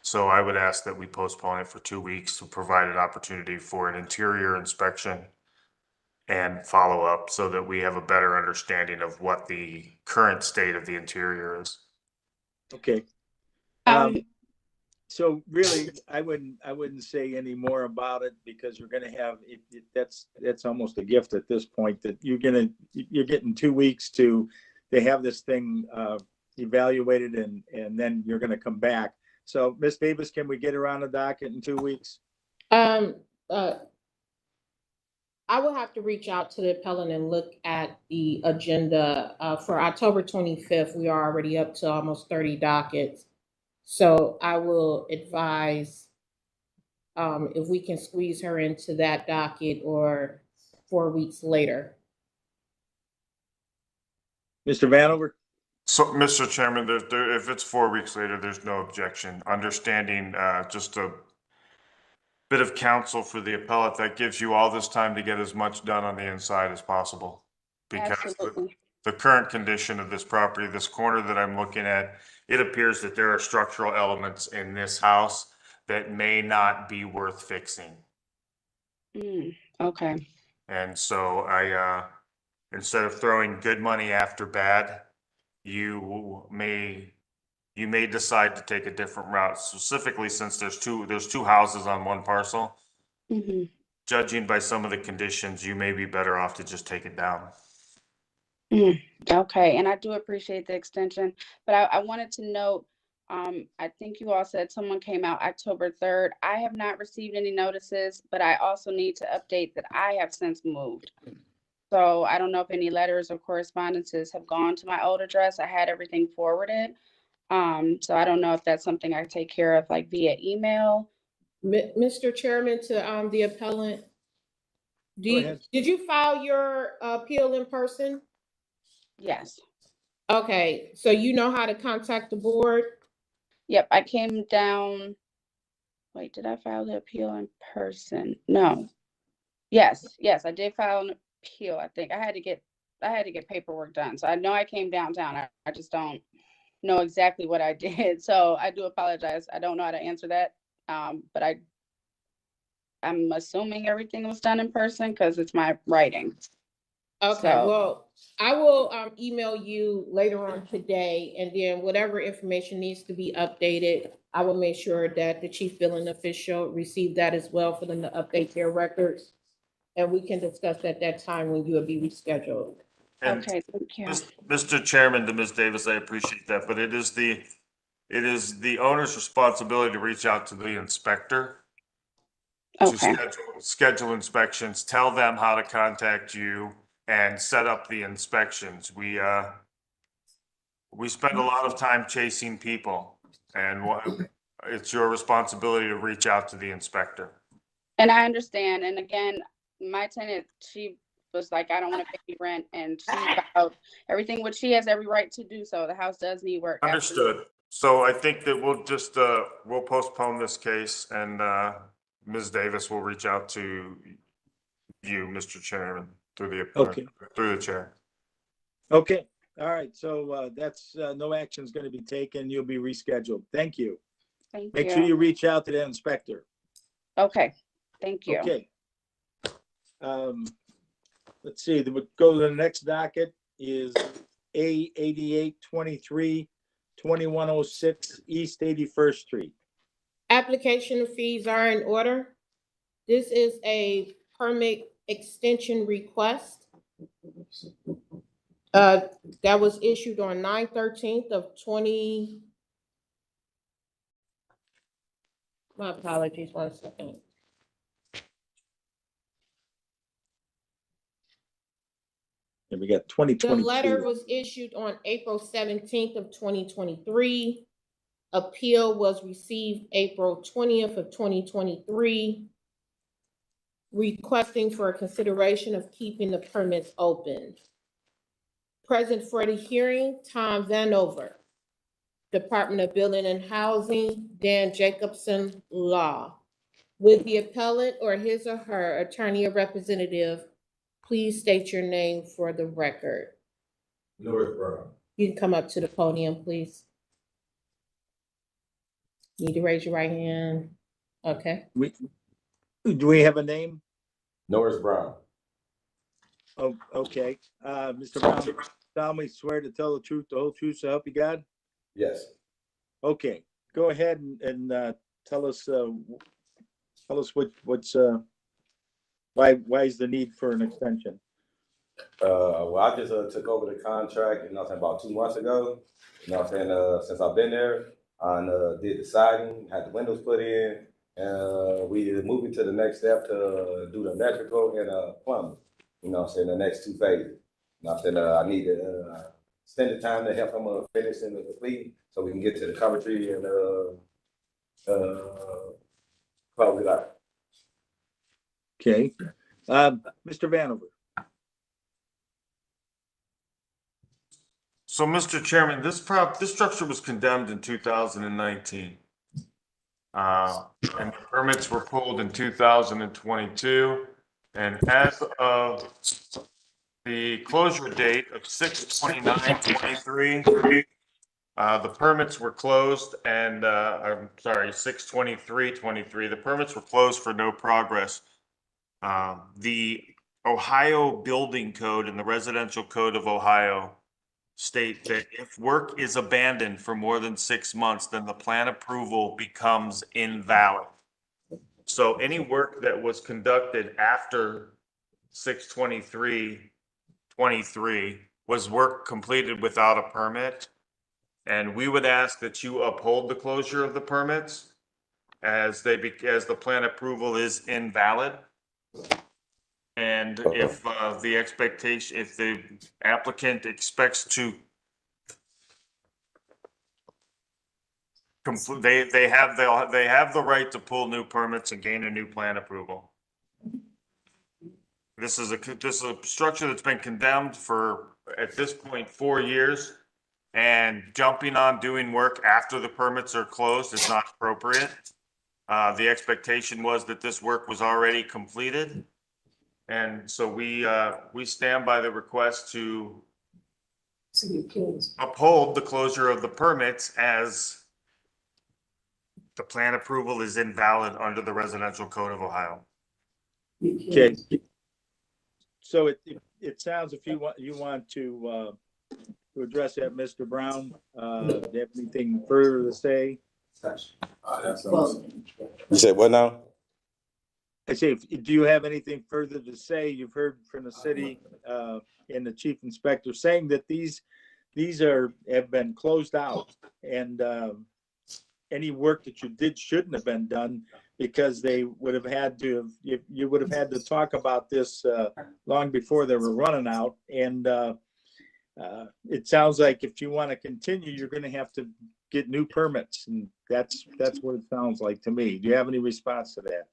So I would ask that we postpone it for 2 weeks to provide an opportunity for an interior inspection and follow up so that we have a better understanding of what the current state of the interior is. Okay. So really, I wouldn't say any more about it, because you're gonna have, that's almost a gift at this point, that you're getting 2 weeks to have this thing evaluated, and then you're gonna come back. So Ms. Davis, can we get her on the docket in 2 weeks? I will have to reach out to the appellant and look at the agenda. For October 25th, we are already up to almost 30 dockets. So I will advise if we can squeeze her into that docket or 4 weeks later. Mr. Vanover? So, Mr. Chairman, if it's 4 weeks later, there's no objection. Understanding just a bit of counsel for the appellate, that gives you all this time to get as much done on the inside as possible. Because Absolutely. the current condition of this property, this corner that I'm looking at, it appears that there are structural elements in this house that may not be worth fixing. Okay. And so instead of throwing good money after bad, you may decide to take a different route, specifically since there's two houses on one parcel. Mm-hmm. Judging by some of the conditions, you may be better off to just take it down. Okay, and I do appreciate the extension, but I wanted to note, I think you all said someone came out October 3rd. I have not received any notices, but I also need to update that I have since moved. So I don't know if any letters or correspondences have gone to my old address. I had everything forwarded. So I don't know if that's something I take care of, like via email. Mr. Chairman, to the appellant, did you file your appeal in person? Yes. Okay, so you know how to contact the board? Yep, I came down. Wait, did I file the appeal in person? No. Yes, I did file an appeal. I think I had to get paperwork done. So I know I came downtown. I just don't know exactly what I did. So I do apologize. I don't know how to answer that. But I'm assuming everything was done in person because it's my writing. Okay, So- well, I will email you later on today, and then whatever information needs to be updated, I will make sure that the chief billing official receive that as well for them to update their records. And we can discuss at that time when you will be rescheduled. And Okay, thank you. Mr. Chairman, to Ms. Davis, I appreciate that, but it is it is the owner's responsibility to reach out to the inspector to Okay. schedule inspections, tell them how to contact you and set up the inspections. We spend a lot of time chasing people, and it's your responsibility to reach out to the inspector. And I understand. And again, my tenant, she was like, I don't want to pay rent, and she filed everything, which she has every right to do so. The house does need work. Understood. So I think that we'll just, we'll postpone this case, and Ms. Davis will reach out to you, Mr. Chairman, through the chair. Okay, all right, so that's, no action's gonna be taken. You'll be rescheduled. Thank you. Thank Make sure you reach out to the inspector. Okay, thank you. Okay. Let's see, then we'll go to the next docket is A 8823, 2106 East 81st Street. Application fees are in order. This is a permit extension request. That was issued on 9/13 of 20. My apologies, 1 second. And we got The 2022. letter was issued on April 17th of 2023. Appeal was received April 20th of 2023, requesting for a consideration of keeping the permits open. Present for the hearing, Tom Vanover. Department of Building and Housing, Dan Jacobson, Law. With the appellant or his or her attorney or representative, please state your name for the record. Norris Brown. You can come up to the podium, please. Need to raise your right hand. Okay. Do we have a name? Norris Brown. Oh, okay. Mr. Brown, solemnly swear to tell the truth, the whole truth, so help you God? Yes. Okay, go ahead and tell us what's why is the need for an extension? Well, I just took over the contract, you know what I'm saying, about 2 months ago. You know what I'm saying, since I've been there, I did the siding, had the windows put in, and we are moving to the next step to do the electrical and plumbing. You know what I'm saying, the next 2 phases. You know what I'm saying, I need to extend the time to help them finish and complete so we can get to the cover tree and close it out. Okay, Mr. Vanover. So, Mr. Chairman, this structure was condemned in 2019. And the permits were pulled in 2022. And as of the closure date of 6/29/23, the permits were closed and, I'm sorry, 6/23/23, the permits were closed for no progress. The Ohio Building Code and the Residential Code of Ohio state that if work is abandoned for more than 6 months, then the plan approval becomes invalid. So any work that was conducted after 6/23/23 was work completed without a permit. And we would ask that you uphold the closure of the permits as the plan approval is invalid. And if if the applicant expects to complete, they have the right to pull new permits and gain a new plan approval. This is a structure that's been condemned for, at this point, 4 years. And jumping on doing work after the permits are closed is not appropriate. The expectation was that this work was already completed. And so we stand by the request to uphold the closure of the permits as the plan approval is invalid under the Residential Code of Ohio. Okay. So it sounds if you want to address that, Mr. Brown, do you have anything further to say? You said what now? I say, do you have anything further to say? You've heard from the city and the chief inspector saying that these have been closed out and any work that you did shouldn't have been done, because they would have had to, you would have had to talk about this long before they were running out. And it sounds like if you want to continue, you're going to have to get new permits, and that's what it sounds like to me. Do you have any response to that?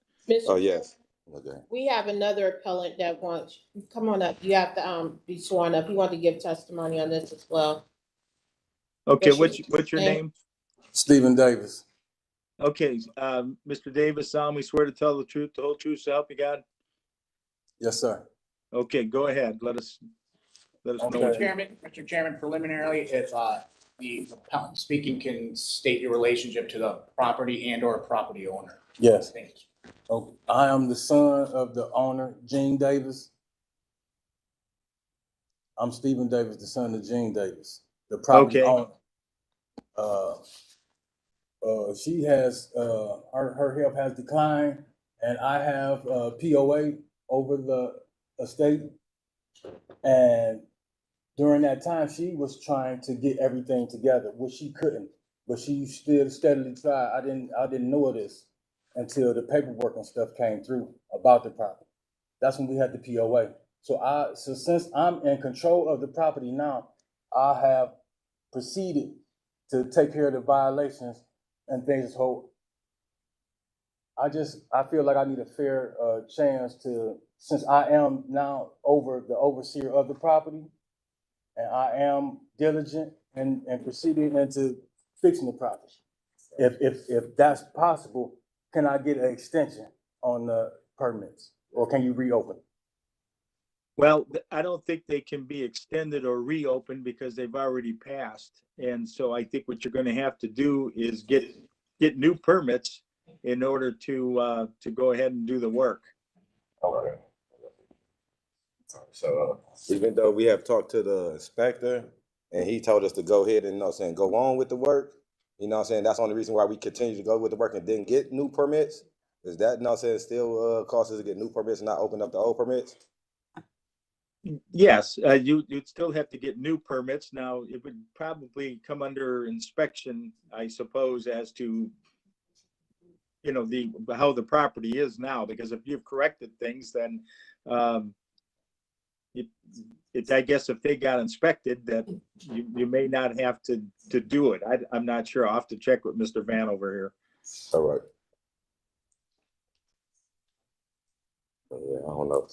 Oh, Mr. yes. Okay. We have another appellant that wants, come on up, you have to, be sworn up, he wants to give testimony on this as well. Okay, What's what's your name? Stephen Davis. Okay, Mr. Davis, solemnly swear to tell the truth, the whole truth, so help you God? Yes, sir. Okay, go ahead. Let us know. Mr. Chairman, preliminarily, if the appellant speaking can state your relationship to the property and or property owner. Yes. Thanks. Okay. I am the son of the owner, Gene Davis. I'm Stephen Davis, the son of Gene Davis, the property owner. She has, her health has declined, and I have POA over the estate. And during that time, she was trying to get everything together, which she couldn't, but she still steadily tried. I didn't know of this until the paperwork and stuff came through about the property. That's when we had the POA. So since I'm in control of the property now, I have proceeded to take care of the violations and things. So I feel like I need a fair chance to, since I am now the overseer of the property, and I am diligent and proceeding into fixing the property. If that's possible, can I get an extension on the permits, or can you reopen? Well, I don't think they can be extended or reopened because they've already passed. And so I think what you're going to have to do is get new permits in order to go ahead and do the work. Okay. So even though we have talked to the inspector and he told us to go ahead and, go on with the work, that's the only reason why we continue to go with the work and didn't get new permits. Is that, still cost us to get new permits and not open up the old permits? Yes, you'd still have to get new permits. Now, it would probably come under inspection, I suppose, as to, how the property is now, because if you've corrected things, then I guess if they got inspected, that you may not have to do it. I'm not sure. I'll have to check with Mr. Vanover here. All right. Yeah, I don't know.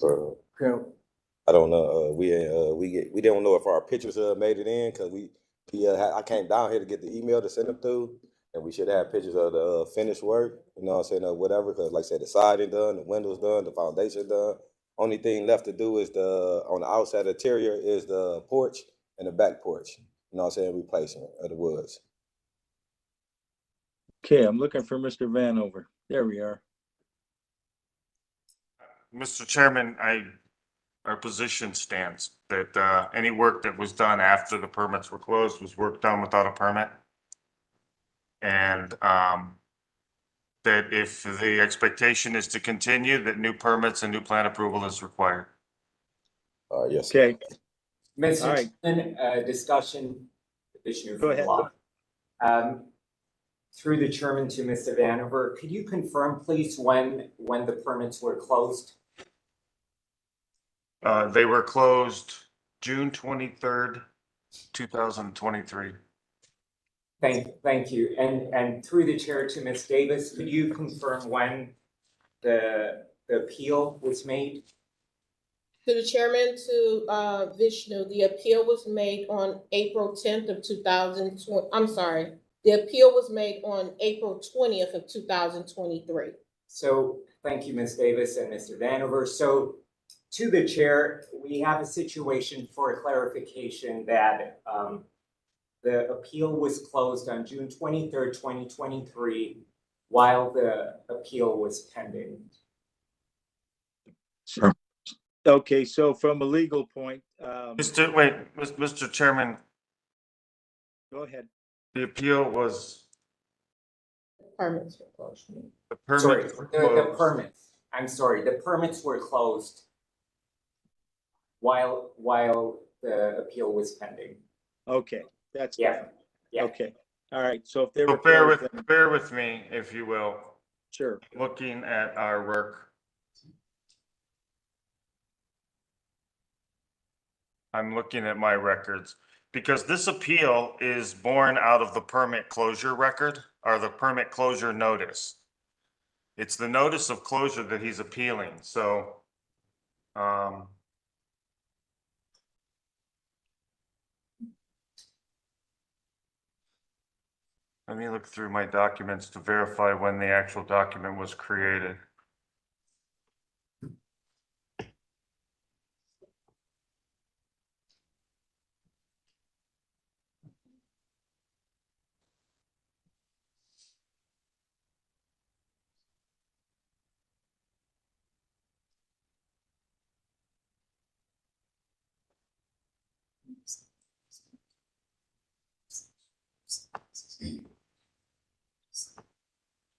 I don't know. We don't know if our pictures made it in, because I came down here to get the email to send them through, and we should have pictures of the finished work. Whatever. Because like I said, the siding done, the windows done, the foundation done. Only thing left to do is on the outside interior is the porch and the back porch. Replacement of the woods. Okay, I'm looking for Mr. Vanover. There we are. Mr. Chairman, our position stands that any work that was done after the permits were closed was work done without a permit. And that if the expectation is to continue, that new permits and new plan approval is required. Yes. Okay. Mr. Chairman, discussion, Commissioner Go ahead. Law. Through the chairman to Mr. Vanover, could you confirm, please, when the permits were closed? They were closed June 23rd, 2023. Thank you. And through the chair to Ms. Davis, could you confirm when the appeal was made? To the chairman, to Vishnu, the appeal was made on April 10th of 2020. I'm sorry. The appeal was made on April 20th of 2023. So thank you, Ms. Davis and Mr. Vanover. So to the chair, we have a situation for a clarification that the appeal was closed on June 23rd, 2023, while the appeal was pending. Sure. Okay, so from a legal point, Mr. Chairman. Go ahead. The appeal was. Permits were closed. The permits sorry, were the permits. I'm sorry, the permits were closed while the appeal was pending. Okay, that's yeah. Okay. All right, so if they So were closed, then, bear with me, if you will, sure. looking at our work. I'm looking at my records, because this appeal is born out of the permit closure record, or the permit closure notice. It's the notice of closure that he's appealing, so, let me look through my documents to verify when the actual document was created.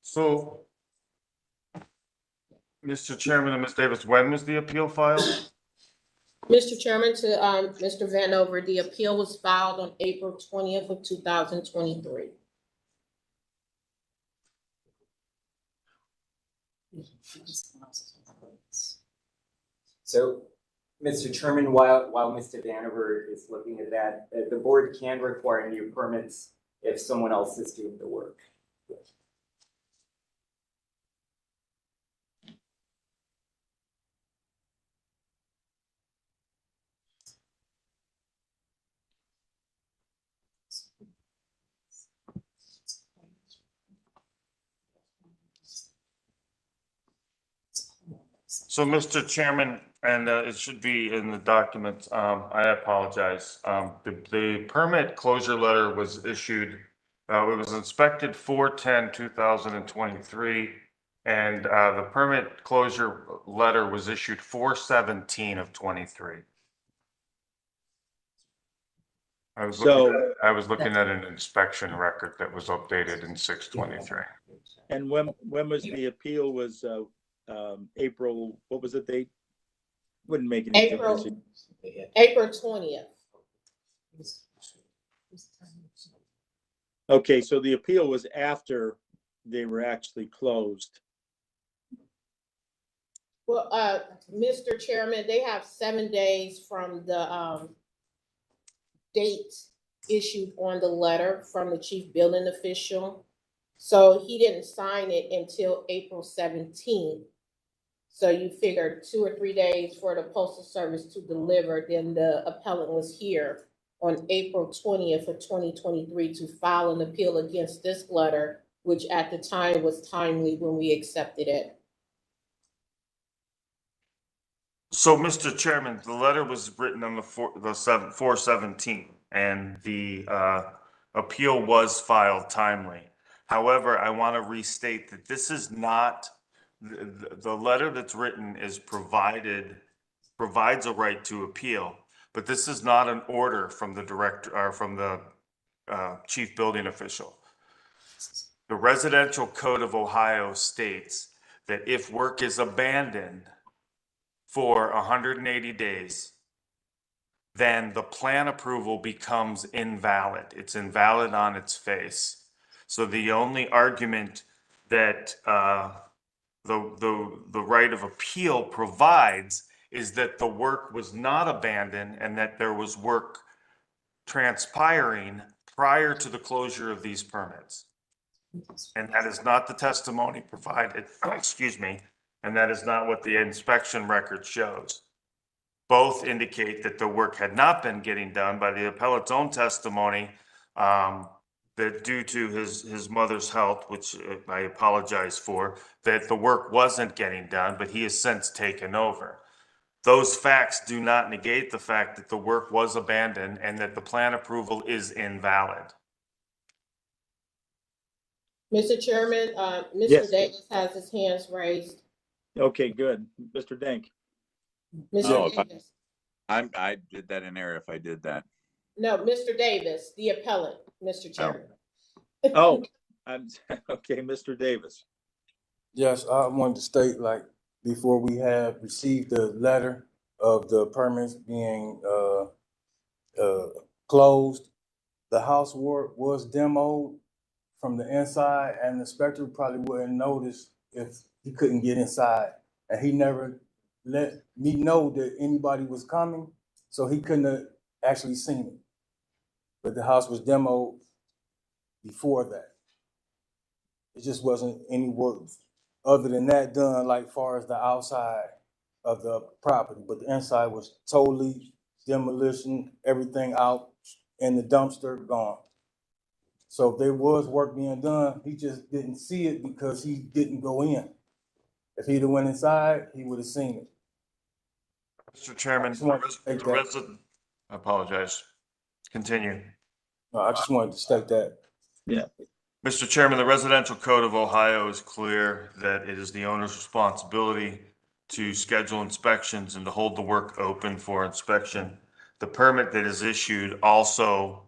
So, Mr. Chairman and Ms. Davis, when was the appeal filed? Mr. Chairman, to, Mr. Vanover, the appeal was filed on April 20th of 2023. So, Mr. Chairman, while Mr. Vanover is looking at that, the board can require new permits if someone else is doing the work. So, Mr. Chairman, and it should be in the documents, I apologize. The permit closure letter was issued, it was inspected 4/10/2023, and the permit closure letter was issued 4/17 of 23. I was looking at an inspection record that was updated in 6/23. And when was the appeal was, April, what was the date? Wouldn't make any difference. April 20th. Okay, so the appeal was after they were actually closed. Well, Mr. Chairman, they have 7 days from the, date issued on the letter from the chief building official. So he didn't sign it until April 17th. So you figured 2 or 3 days for the postal service to deliver, then the appellant was here on April 20th of 2023 to file an appeal against this letter, which at the time was timely when we accepted it. So, Mr. Chairman, the letter was written on the 4/17, and the appeal was filed timely. However, I want to restate that this is not, the letter that's written is provides a right to appeal, but this is not an order from the director, or from the chief building official. The Residential Code of Ohio states that if work is abandoned for 180 days, then the plan approval becomes invalid. It's invalid on its face. So the only argument that the right of appeal provides is that the work was not abandoned and that there was work transpiring prior to the closure of these permits. And that is not the testimony provided, excuse me, and that is not what the inspection record shows. Both indicate that the work had not been getting done. By the appellate's own testimony, that due to his mother's health, which I apologize for, that the work wasn't getting done, but he has since taken over. Those facts do not negate the fact that the work was abandoned and that the plan approval is invalid. Mr. Chairman, Mr. Yes. Davis has his hands raised. Okay, good. Mr. Dank. Mr. Davis. I did that in error if I did that. No, Mr. Davis, the appellant, Mr. Chairman. Oh, I'm, okay, Mr. Davis. Yes, I wanted to state, like, before we have received the letter of the permits being closed, the house was demoed from the inside, and the inspector probably wouldn't notice if he couldn't get inside. And he never let me know that anybody was coming, so he couldn't have actually seen it. But the house was demoed before that. It just wasn't any work other than that done, like far as the outside of the property, but the inside was totally demolition, everything out, and the dumpster gone. So if there was work being done, he just didn't see it because he didn't go in. If he'd have went inside, he would have seen it. Mr. Chairman, I apologize. Continue. No, I just wanted to state that. Yeah. Mr. Chairman, the Residential Code of Ohio is clear that it is the owner's responsibility to schedule inspections and to hold the work open for inspection. The permit that is issued also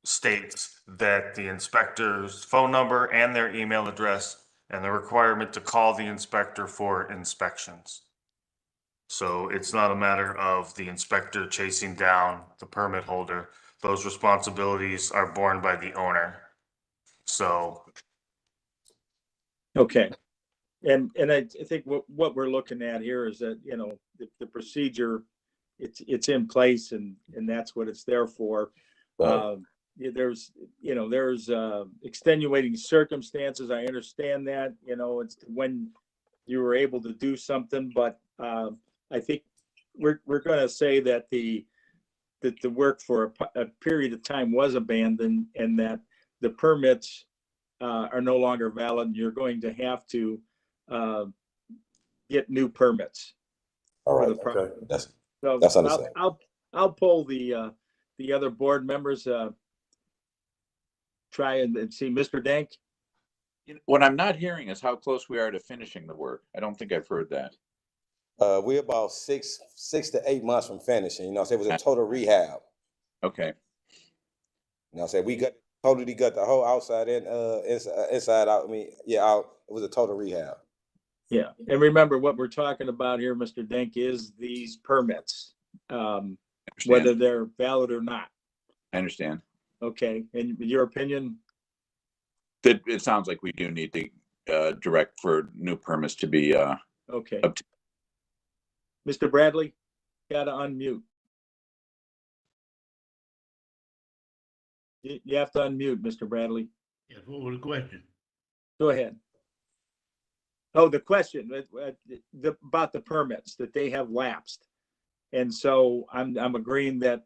states that the inspector's phone number and their email address and the requirement to call the inspector for inspections. So it's not a matter of the inspector chasing down the permit holder. Those responsibilities are borne by the owner. So. Okay. And I think what we're looking at here is that, you know, the procedure, it's in place and that's what it's there for. There's extenuating circumstances. I understand that, you know, it's when you were able to do something, but I think we're going to say that the work for a period of time was abandoned and that the permits are no longer valid. And you're going to have to get new permits. All right, okay, that's understandable. I'll poll the other board members, try and see. Mr. Dank? What I'm not hearing is how close we are to finishing the work. I don't think I've heard that. We're about 6 to 8 months from finishing. You know, so it was a total rehab. Okay. You know, so we totally got the whole outside and inside out. I mean, yeah, out. It was a total rehab. Yeah, and remember what we're talking about here, Mr. Denk, is these permits, whether they're valid or not. I understand. Okay, and your opinion? That it sounds like we do need to direct for new permits to be okay. Mr. Bradley, gotta unmute. You have to unmute, Mr. Bradley. Yes, what was the question? Go ahead. Oh, the question about the permits, that they have lapsed. And so I'm agreeing that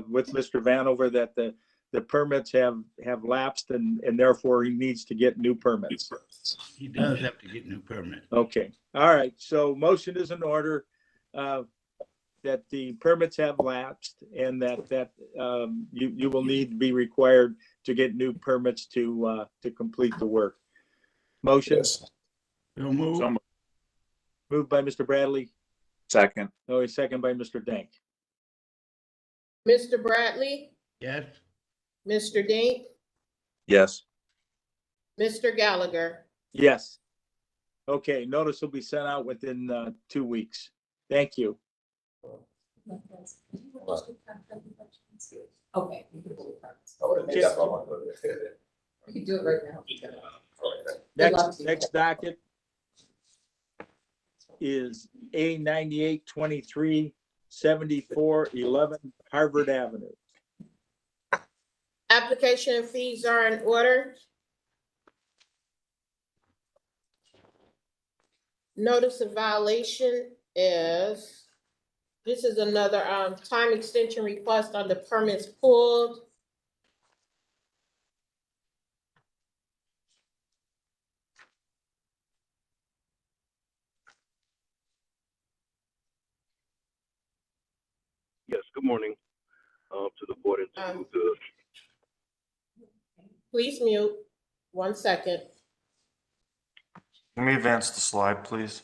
with Mr. Vanover that the permits have lapsed and therefore he needs to get new permits. He does have to get new permits. Okay. All right. So motion is in order that the permits have lapsed and that you will need to be required to get new permits to complete the work. Motion. Yes. Moved by Mr. Bradley. Second. No, second by Mr. Dank. Mr. Bradley, Yes. Mr. Dink, Yes. Mr. Gallagher. Yes. Okay, notice will be sent out within 2 weeks. Thank you. Okay. We can do it right now. Next docket is A 9823 7411 Harvard Avenue. Application and fees are in order. Notice of violation is, this is another time extension request on the permits pulled. Yes, good morning to the board and to the. Please mute. 1 second. Can we advance the slide, please?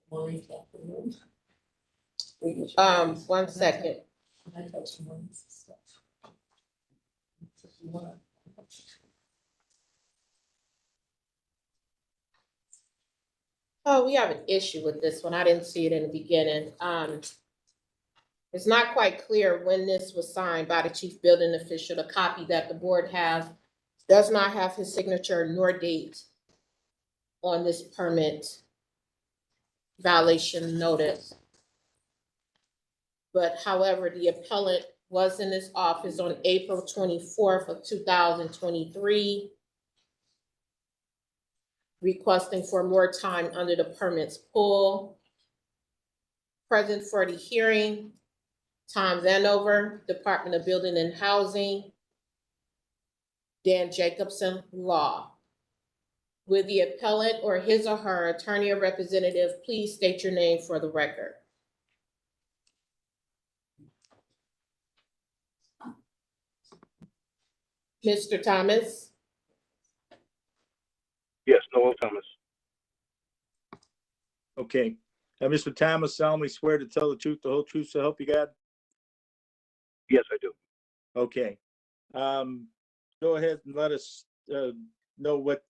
1 second. Oh, we have an issue with this one. I didn't see it in the beginning. It's not quite clear when this was signed by the chief building official. The copy that the board has does not have his signature nor date on this permit violation notice. But however, the appellant was in this office on April 24th of 2023, requesting for more time under the permit's pull. Present for the hearing, Tom Vanover, Department of Building and Housing, Dan Jacobson, Law. Will the appellant or his or her attorney or representative please state your name for the record? Mr. Thomas? Yes, Noel Thomas. Okay. Mr. Thomas solemnly swear to tell the truth, the whole truth, so help you God? Yes, I do. Okay. Go ahead and let us know what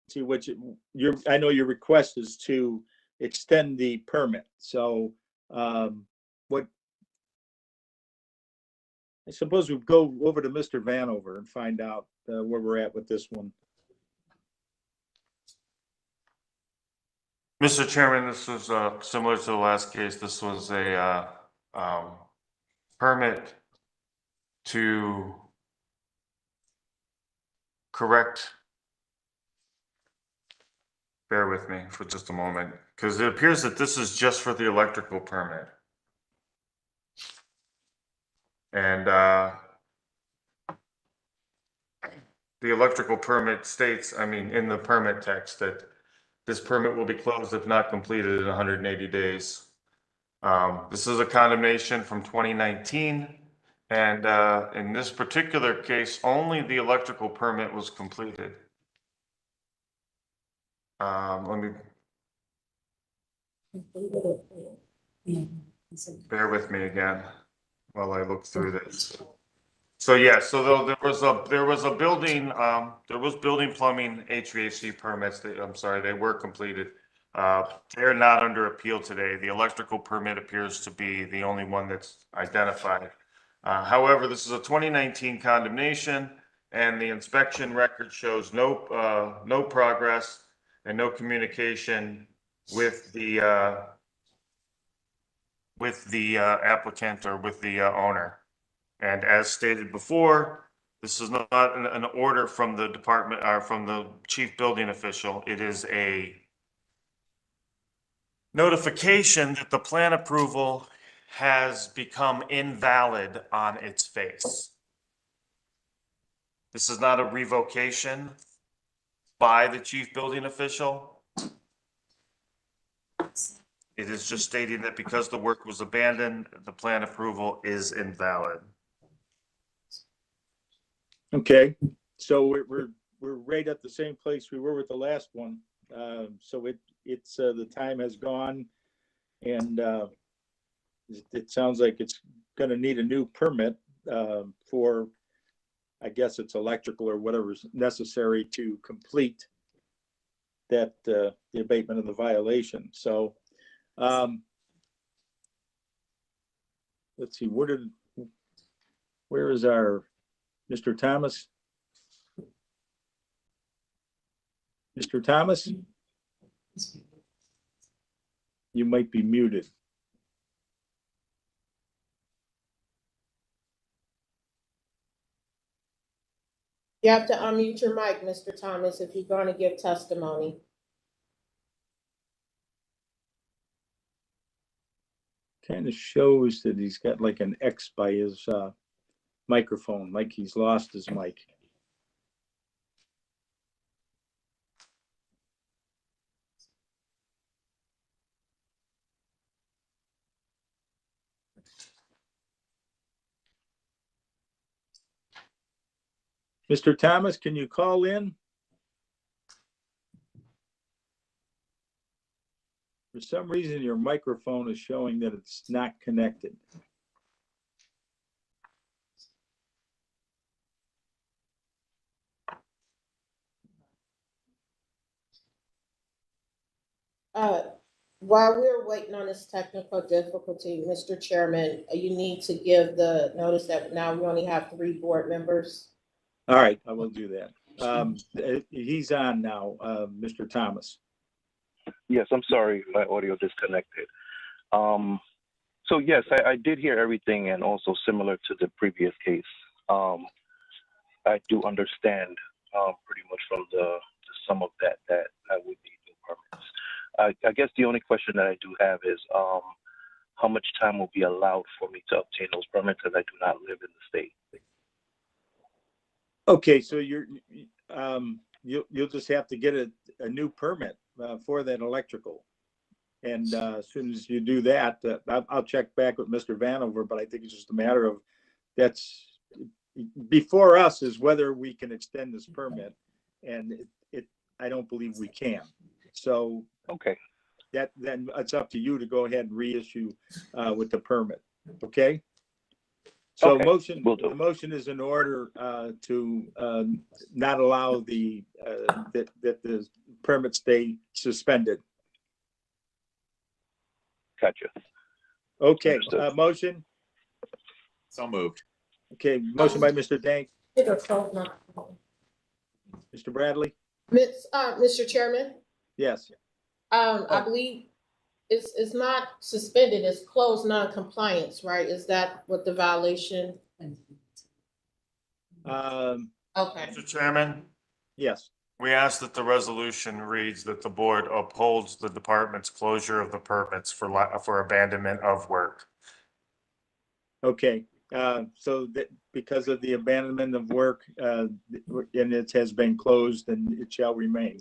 see what I know your request is to extend the permit. So what I suppose we'll go over to Mr. Vanover and find out where we're at with this one. Mr. Chairman, this was similar to the last case. This was a permit to correct. Bear with me for just a moment, because it appears that this is just for the electrical permit. And the electrical permit states, I mean, in the permit text, that this permit will be closed if not completed in 180 days. This is a condemnation from 2019. And in this particular case, only the electrical permit was completed. Let me bear with me again while I look through this. So yeah, so there was a building, there was building, plumbing, HVAC permits. I'm sorry, they were completed. They're not under appeal today. The electrical permit appears to be the only one that's identified. However, this is a 2019 condemnation, and the inspection record shows no progress and no communication with the applicant or with the owner. And as stated before, this is not an order from the department or from the chief building official. It is a notification that the plan approval has become invalid on its face. This is not a revocation by the chief building official. It is just stating that because the work was abandoned, the plan approval is invalid. Okay, so we're right at the same place we were with the last one. So it's the time has gone, and it sounds like it's going to need a new permit for, I guess it's electrical or whatever's necessary to complete that the abatement of the violation. So let's see, where is our Mr. Thomas? Mr. Thomas? You might be muted. You have to unmute your mic, Mr. Thomas, if you're going to give testimony. Kind of shows that he's got like an X by his microphone, like he's lost his mic. Mr. Thomas, can you call in? For some reason, your microphone is showing that it's not connected. While we're waiting on this technical difficulty, Mr. Chairman, you need to give the notice that now we only have 3 board members. All right, I will do that. He's on now, Mr. Thomas. Yes, I'm sorry, my audio disconnected. So yes, I did hear everything, and also similar to the previous case, I do understand pretty much from the sum of that I would need new permits. I guess the only question that I do have is how much time will be allowed for me to obtain those permits, as I do not live in the state. Okay, so you'll just have to get a new permit for that electrical. And as soon as you do that, I'll check back with Mr. Vanover, but I think it's just a matter of that's before us is whether we can extend this permit, and I don't believe we can. So okay, then it's up to you to go ahead and reissue with the permit. Okay. So okay, the motion is in order to not allow that the permit stay suspended. Gotcha. Okay, motion. So moved. Okay, motion by Mr. Dank. Mr. Mr. Bradley? Mr. Chairman, Yes. I believe it's not suspended, it's closed non-compliance, right? Is that what the violation? Okay. Mr. Chairman, Yes. we ask that the resolution reads that the board upholds the department's closure of the permits for abandonment of work. Okay, so that because of the abandonment of work, and it has been closed and it shall remain.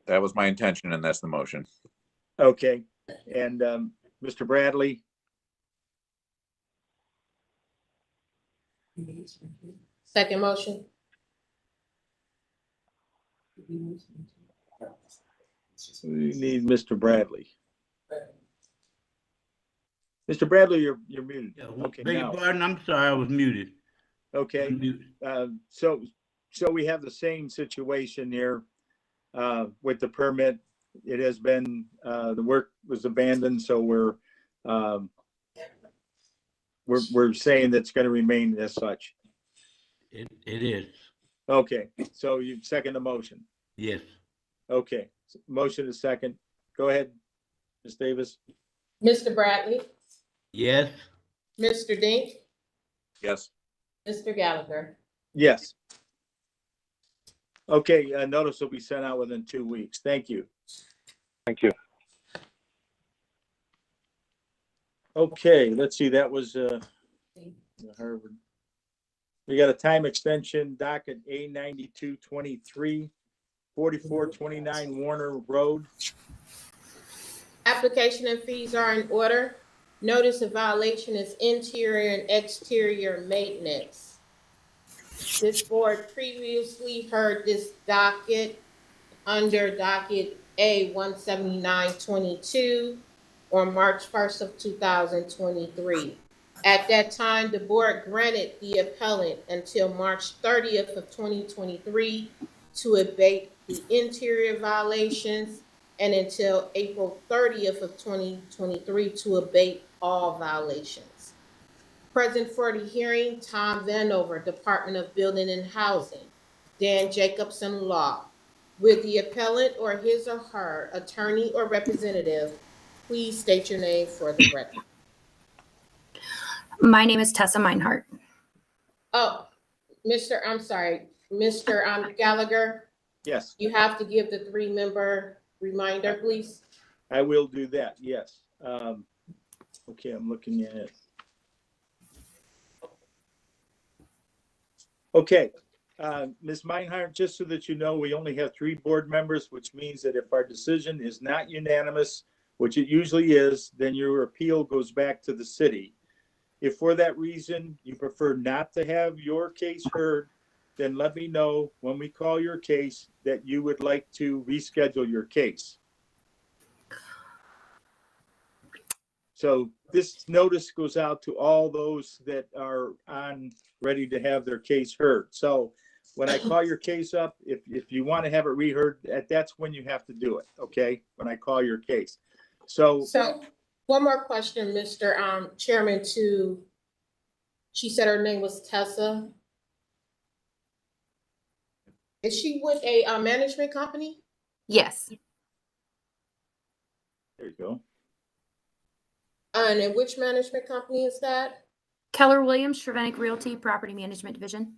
That was my intention, and that's the motion. Okay, and Mr. Bradley? Second motion. We need Mr. Bradley. Mr. Bradley, you're muted. Okay, Beg your now. pardon, I'm sorry, I was muted. Okay, so we have the same situation here with the permit. It has been, the work was abandoned, so we're saying that's going to remain as such. It is, Okay, so you second the motion. yes. Okay, motion is second. Go ahead, Ms. Davis. Mr. Bradley, Yes, Mr. Dink, Yes. Mr. Gallagher. Yes. Okay, notice will be sent out within 2 weeks. Thank you. Thank you. Okay, let's see, that was Harvard. We got a time extension docket A9223, 4429 Warner Road. Application and fees are in order. Notice of violation is interior and exterior maintenance. This board previously heard this docket under docket A 17922 on March 1st of 2023. At that time, the board granted the appellant until March 30th of 2023 to abate the interior violations and until April 30th of 2023 to abate all violations. Present for the hearing, Tom Vanover, Department of Building and Housing, Dan Jacobson Law. With the appellant or his or her attorney or representative, please state your name for the record. My name is Tessa Meinhardt. Oh, I'm sorry, Mr. Gallagher, Yes, you have to give the 3-member reminder, please. I will do that, yes. Okay, I'm looking at it. Okay, Ms. Meinhardt, just so that you know, we only have 3 board members, which means that if our decision is not unanimous, which it usually is, then your appeal goes back to the city. If for that reason you prefer not to have your case heard, then let me know when we call your case that you would like to reschedule your case. So this notice goes out to all those that are ready to have their case heard. So when I call your case up, if if you want to have it reheard, that's when you have to do it, okay? When I call your case. So, So, one more question, Mr. Chairman, she said her name was Tessa. Is she with a management company? Yes. there you go. And in which management company is that? Keller Williams, Trevenick Realty, Property Management Division.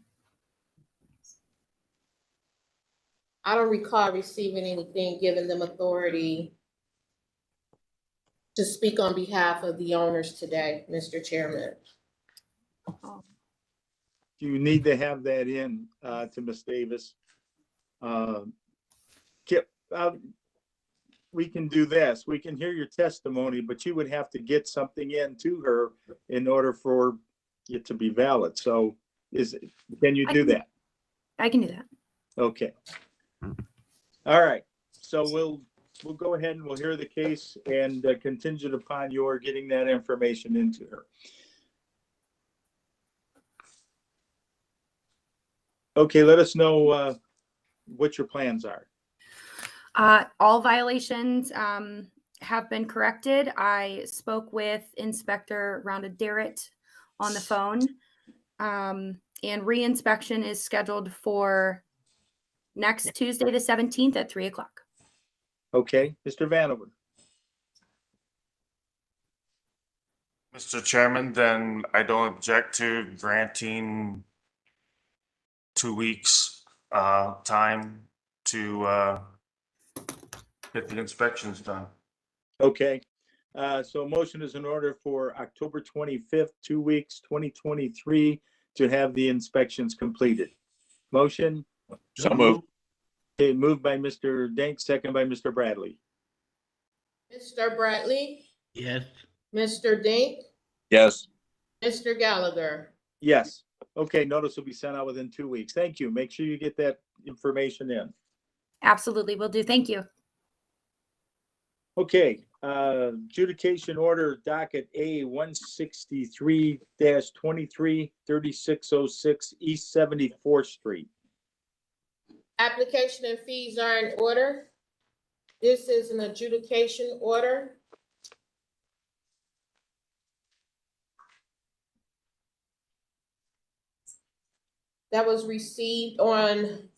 I don't recall receiving anything giving them authority to speak on behalf of the owners today, Mr. Chairman. You need to have that in to Ms. Davis. Kip, we can do this. We can hear your testimony, but you would have to get something in to her in order for it to be valid. So can you do that? I can do that. Okay. All right. So we'll go ahead and we'll hear the case and contingent upon your getting that information into her. Okay, let us know what your plans are. All violations have been corrected. I spoke with Inspector Rhonda Darrett on the phone, and re-inspection is scheduled for next Tuesday, the 17th at 3 o'clock. Okay, Mr. Vanover. Mr. Chairman, then I don't object to granting 2 weeks time to get the inspections done. Okay, so motion is in order for October 25th, 2 weeks, 2023, to have the inspections completed. Motion? So moved. Okay, moved by Mr. Dank, second by Mr. Bradley. Mr. Bradley, Yes. Mr. Dink, Yes. Mr. Gallagher. Yes. Okay, notice will be sent out within 2 weeks. Thank you. Make sure you get that information in. Absolutely, will do. Thank you. Okay, adjudication order docket A 163-23, 3606 East 74th Street. Application and fees are in order. This is an adjudication order. That was issued on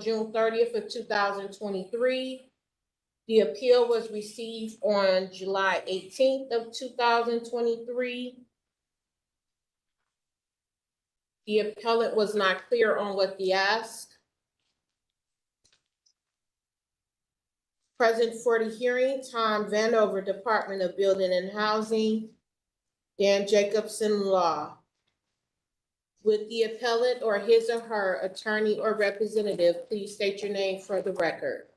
June 30th of 2023. The appeal was received on July 18th of 2023. The appellant was not clear on what the ask. Present for the hearing, Tom Vanover, Department of Building and Housing, Dan Jacobson, Law. Would the appellant or his or her attorney or representative please state your name for the record?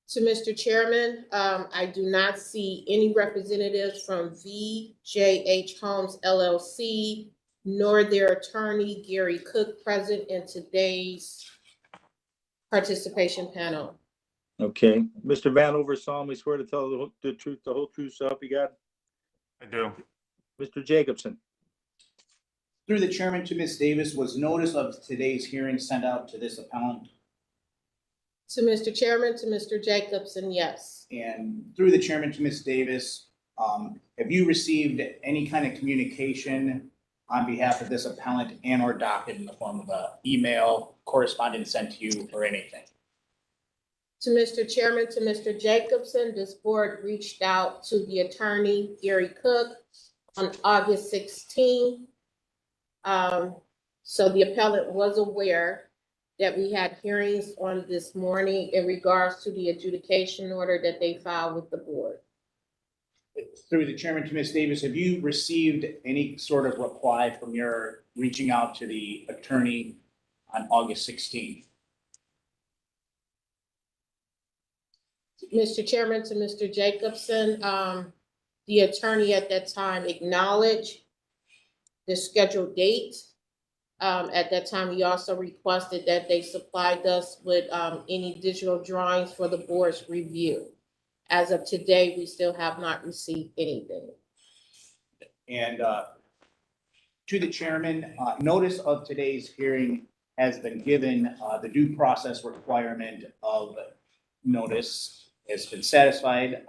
To Mr. Chairman, I do not see any representatives from VJH Homes LLC, nor their attorney, Gary Cook, present in today's participation panel. Okay, Mr. Vanover solemnly swear to tell the truth, the whole truth, so help you God. I do. Mr. Jacobson. Through the chairman to Ms. Davis, was notice of today's hearing sent out to this appellant? To Mr. Chairman, to Mr. Jacobson, yes. And through the chairman to Ms. Davis, have you received any kind of communication on behalf of this appellant and or docket in the form of a email, correspondence sent to you or anything? To Mr. Chairman, to Mr. Jacobson, this board reached out to the attorney, Gary Cook, on August 16. So the appellant was aware that we had hearings on this morning in regards to the adjudication order that they filed with the board. Through the chairman to Ms. Davis, have you received any sort of reply from your reaching out to the attorney on August 16th? Mr. Chairman, to Mr. Jacobson, the attorney at that time acknowledged the scheduled date. At that time, he also requested that they supplied us with any digital drawings for the board's review. As of today, we still have not received anything. And To the chairman, notice of today's hearing has been given. The due process requirement of notice has been satisfied.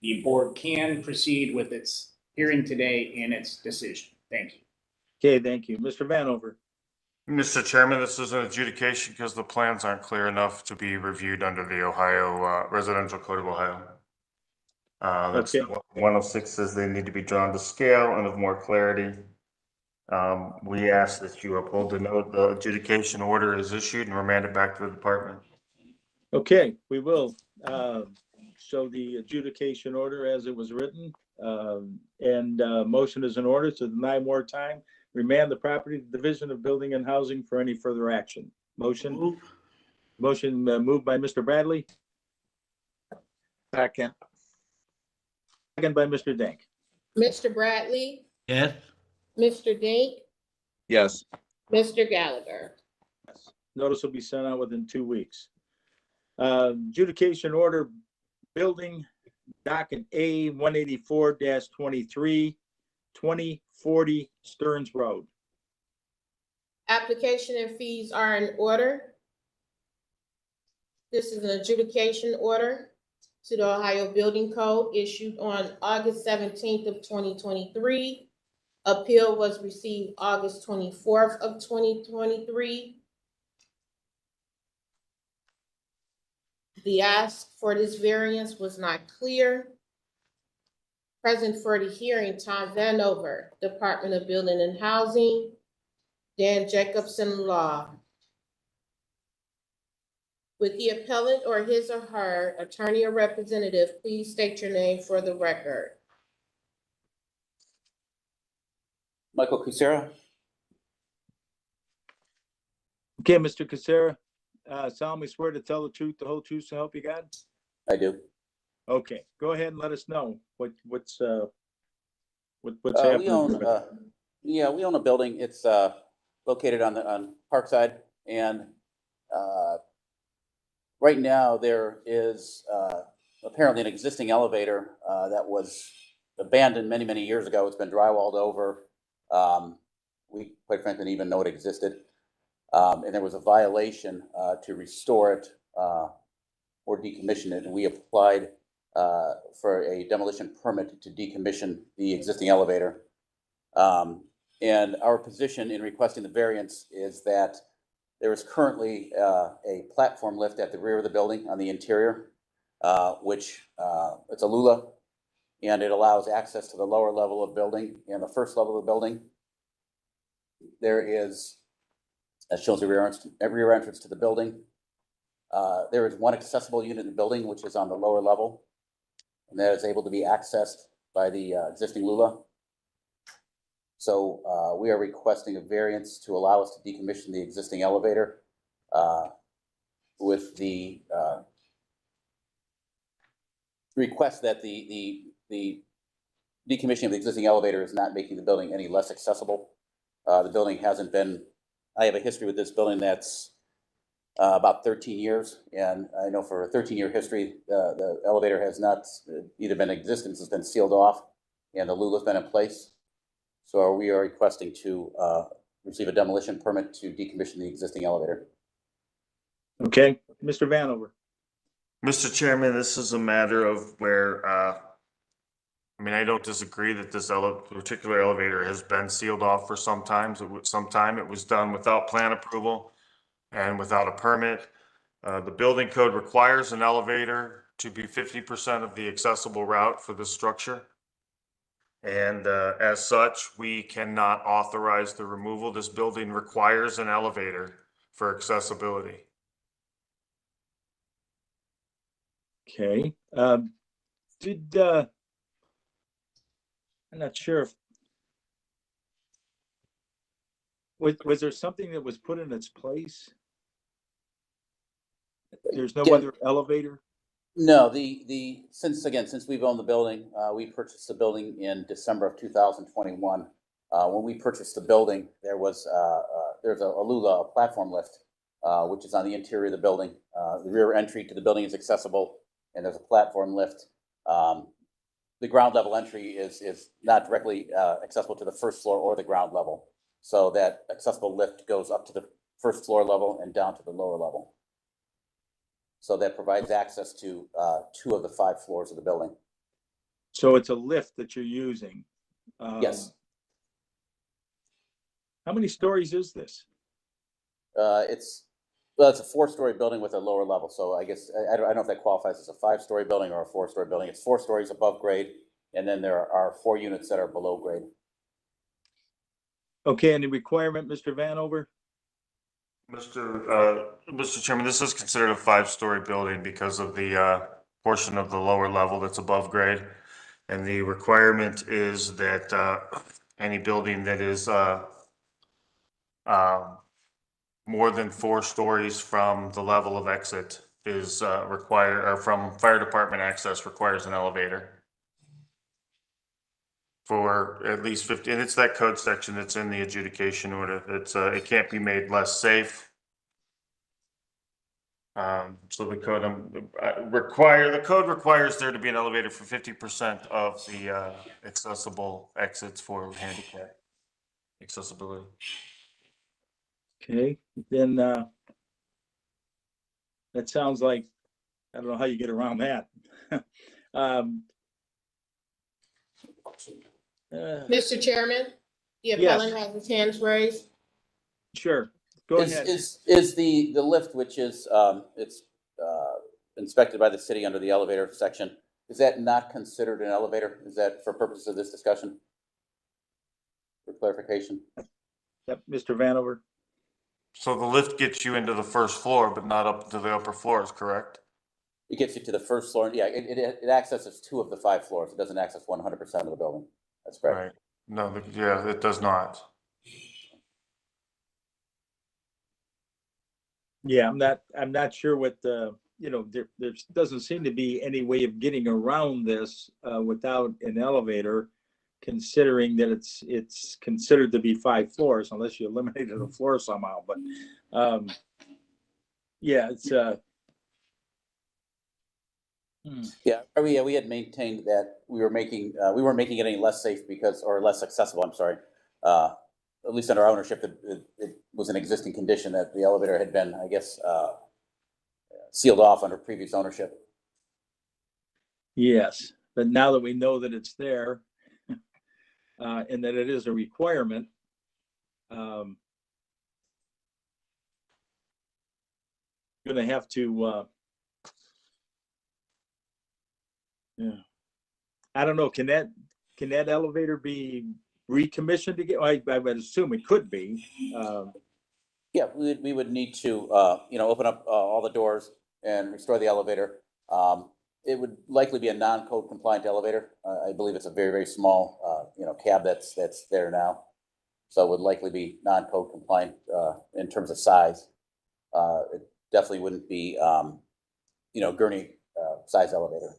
The board can proceed with its hearing today and its decision. Thank you. Okay, thank you. Mr. Vanover? Mr. Chairman, this is an adjudication because the plans aren't clear enough to be reviewed under the Ohio Residential Code of Ohio. That's Okay. 106 says they need to be drawn to scale and with more clarity. We ask that you uphold the adjudication order is issued and remand it back to the department. Okay, we will show the adjudication order as it was written. And motion is in order to deny more time, remand the property to Division of Building and Housing for any further action. Motion moved by Mr. Bradley. Second. Second by Mr. Dank. Mr. Bradley, Yes. Mr. Dink, Yes. Mr. Gallagher. Notice will be sent out within 2 weeks. Adjudication order, building docket A 184-23, 2040 Stearns Road. Application and fees are in order. This is an adjudication order to the Ohio Building Code issued on August 17th of 2023. Appeal was received August 24th of 2023. The ask for this variance was not clear. Present for the hearing, Tom Vanover, Department of Building and Housing, Dan Jacobson, Law. Would the appellant or his or her attorney or representative please state your name for the record? Michael Kucera. Okay, Mr. Casera, solemnly swear to tell the truth, the whole truth, so help you God? I do. Okay, go ahead and let us know what's We happening. own, we own a building. It's located on Parkside, and right now there is apparently an existing elevator that was abandoned many, many years ago. It's been drywalled over. We quite frankly didn't even know it existed. And there was a violation to restore it or decommission it, and we applied for a demolition permit to decommission the existing elevator. And our position in requesting the variance is that there is currently a platform lift at the rear of the building on the interior, which it's a Lula, and it allows access to the lower level of building and the first level of the building. There is, that shows the rear entrance to the building. There is one accessible unit in the building, which is on the lower level, and that is able to be accessed by the existing Lula. So we are requesting a variance to allow us to decommission the existing elevator with the request that the decommissioning of the existing elevator is not making the building any less accessible. The building hasn't been, I have a history with this building that's about 13 years, and I know for a 13-year history, the elevator has not either been in existence, it's been sealed off, and the Lula's been in place. So we are requesting to receive a demolition permit to decommission the existing elevator. Okay, Mr. Vanover. Mr. Chairman, this is a matter of where, I mean, I don't disagree that this particular elevator has been sealed off for some time. It was done without plan approval and without a permit. The building code requires an elevator to be 50% of the accessible route for the structure. And as such, we cannot authorize the removal. This building requires an elevator for accessibility. Okay, I'm not sure if, was there something that was put in its place? There's no other elevator? No, since we've owned the building, we purchased the building in December of 2021. When we purchased the building, there's a Lula, a platform lift, which is on the interior of the building. The rear entry to the building is accessible, and there's a platform lift. the ground level entry is not directly accessible to the first floor or the ground level. So that accessible lift goes up to the first floor level and down to the lower level. So that provides access to 2 of the 5 floors of the building. So it's a lift that you're using? Yes. How many stories is this? It's a 4-story building with a lower level. So I guess, I don't know if that qualifies as a 5-story building or a 4-story building. It's 4 stories above grade. And then there are 4 units that are below grade. Okay, and the requirement, Mr. Vanover? Mr. Chairman, this is considered a 5-story building because of the portion of the lower level that's above grade. And the requirement is that any building that is more than 4 stories from the level of exit is required, or from fire department access requires an elevator for at least 50, and it's that code section that's in the adjudication order. It's it can't be made less safe. So the code requires there to be an elevator for 50% of the accessible exits for handicap accessibility. Okay, then that sounds like, I don't know how you get around that. Mr. Chairman, the Yes. appellant has his hands raised. Sure, go Is- ahead. Is the lift, which is, it's inspected by the city under the elevator section, is that not considered an elevator? Is that for purposes of this discussion? For clarification? Yep, Mr. Vanover? So the lift gets you into the first floor, but not up to the upper floors, correct? It gets you to the first floor. Yeah, it accesses 2 of the 5 floors. It doesn't access 100% of the building. That's correct. Right. No, yeah, it does not. Yeah, I'm not sure what the, there doesn't seem to be any way of getting around this without an elevator, considering that it's considered to be 5 floors unless you eliminated a floor somehow, but yeah, it's Yeah, we had maintained that we weren't making it any less safe or less accessible, I'm sorry. At least under our ownership, it was an existing condition that the elevator had been, I guess, sealed off under previous ownership. Yes, but now that we know that it's there, and that it is a requirement, gonna have to, yeah. I don't know, can that elevator be recommissioned again? I would assume it could be. Yeah, we would need to, open up all the doors and restore the elevator. It would likely be a non-code compliant elevator. I believe it's a very, very small, cab that's there now. So it would likely be non-code compliant in terms of size. It definitely wouldn't be, gurney size elevator.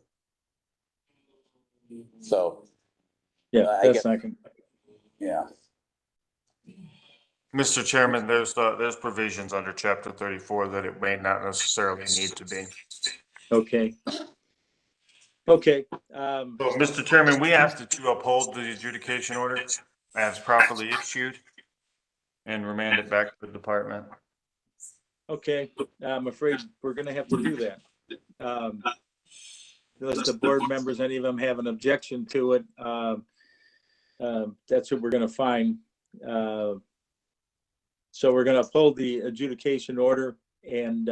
So. Yeah, that's not gonna. Yeah. Mr. Chairman, there's provisions under chapter 34 that it may not necessarily need to be. Okay. Okay. So, Mr. Chairman, we asked that you uphold the adjudication order as properly issued and remand it back to the department. Okay, I'm afraid we're gonna have to do that. Unless the board members, any of them have an objection to it, that's what we're gonna find. So we're gonna uphold the adjudication order and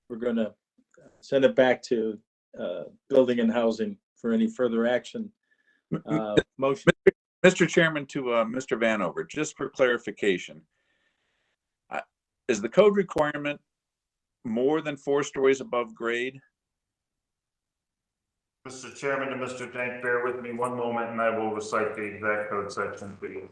we're gonna send it back to Building and Housing for any further action. Motion. Mr. Chairman, to Mr. Vanover, just for clarification, is the code requirement more than 4 stories above grade? Mr. Chairman and Mr. Dank, bear with me one moment and I will recite the exact code section for you.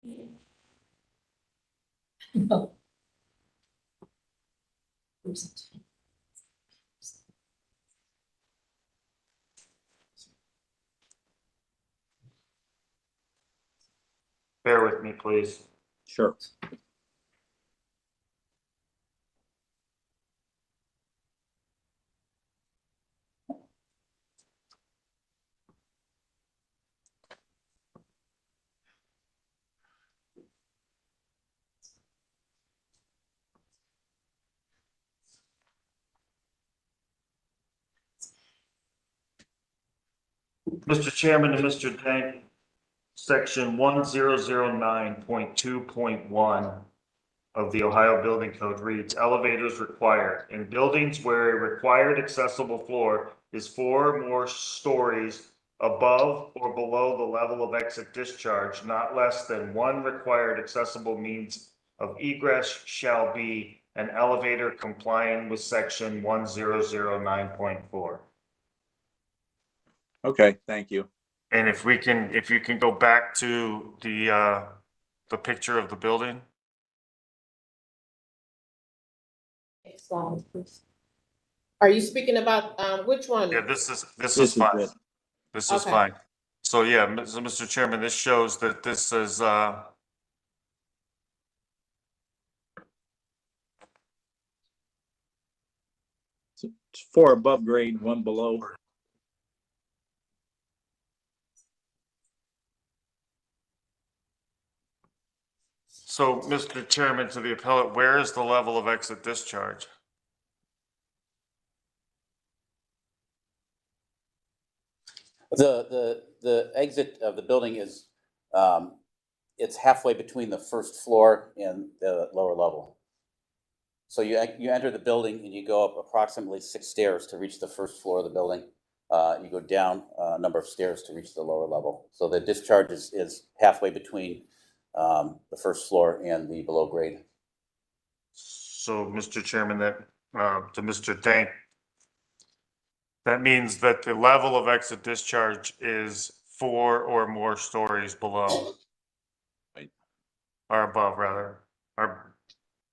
Bear with me, please. Sure. Mr. Chairman and Mr. Dank, section 1009.2.1 of the Ohio Building Code reads, elevators required in buildings where a required accessible floor is 4 or more stories above or below the level of exit discharge, not less than 1 required accessible means of egress shall be an elevator compliant with section 1009.4. Okay, thank you. And if you can go back to the picture of the building. Next slide, please. Are you speaking about, which one? Yeah, this is is fine. it. This is Okay. fine. So yeah, Mr. Chairman, this shows that this is, It's 4 above grade, 1 below. so Mr. Chairman, to the appellate, where is the level of exit discharge? The exit of the building is, it's halfway between the first floor and the lower level. So you enter the building and you go up approximately 6 stairs to reach the first floor of the building. You go down a number of stairs to reach the lower level. So the discharge is halfway between the first floor and the below grade. So Mr. Chairman, that, to Mr. Dank, that means that the level of exit discharge is 4 or more stories below. Right. Or above, rather, or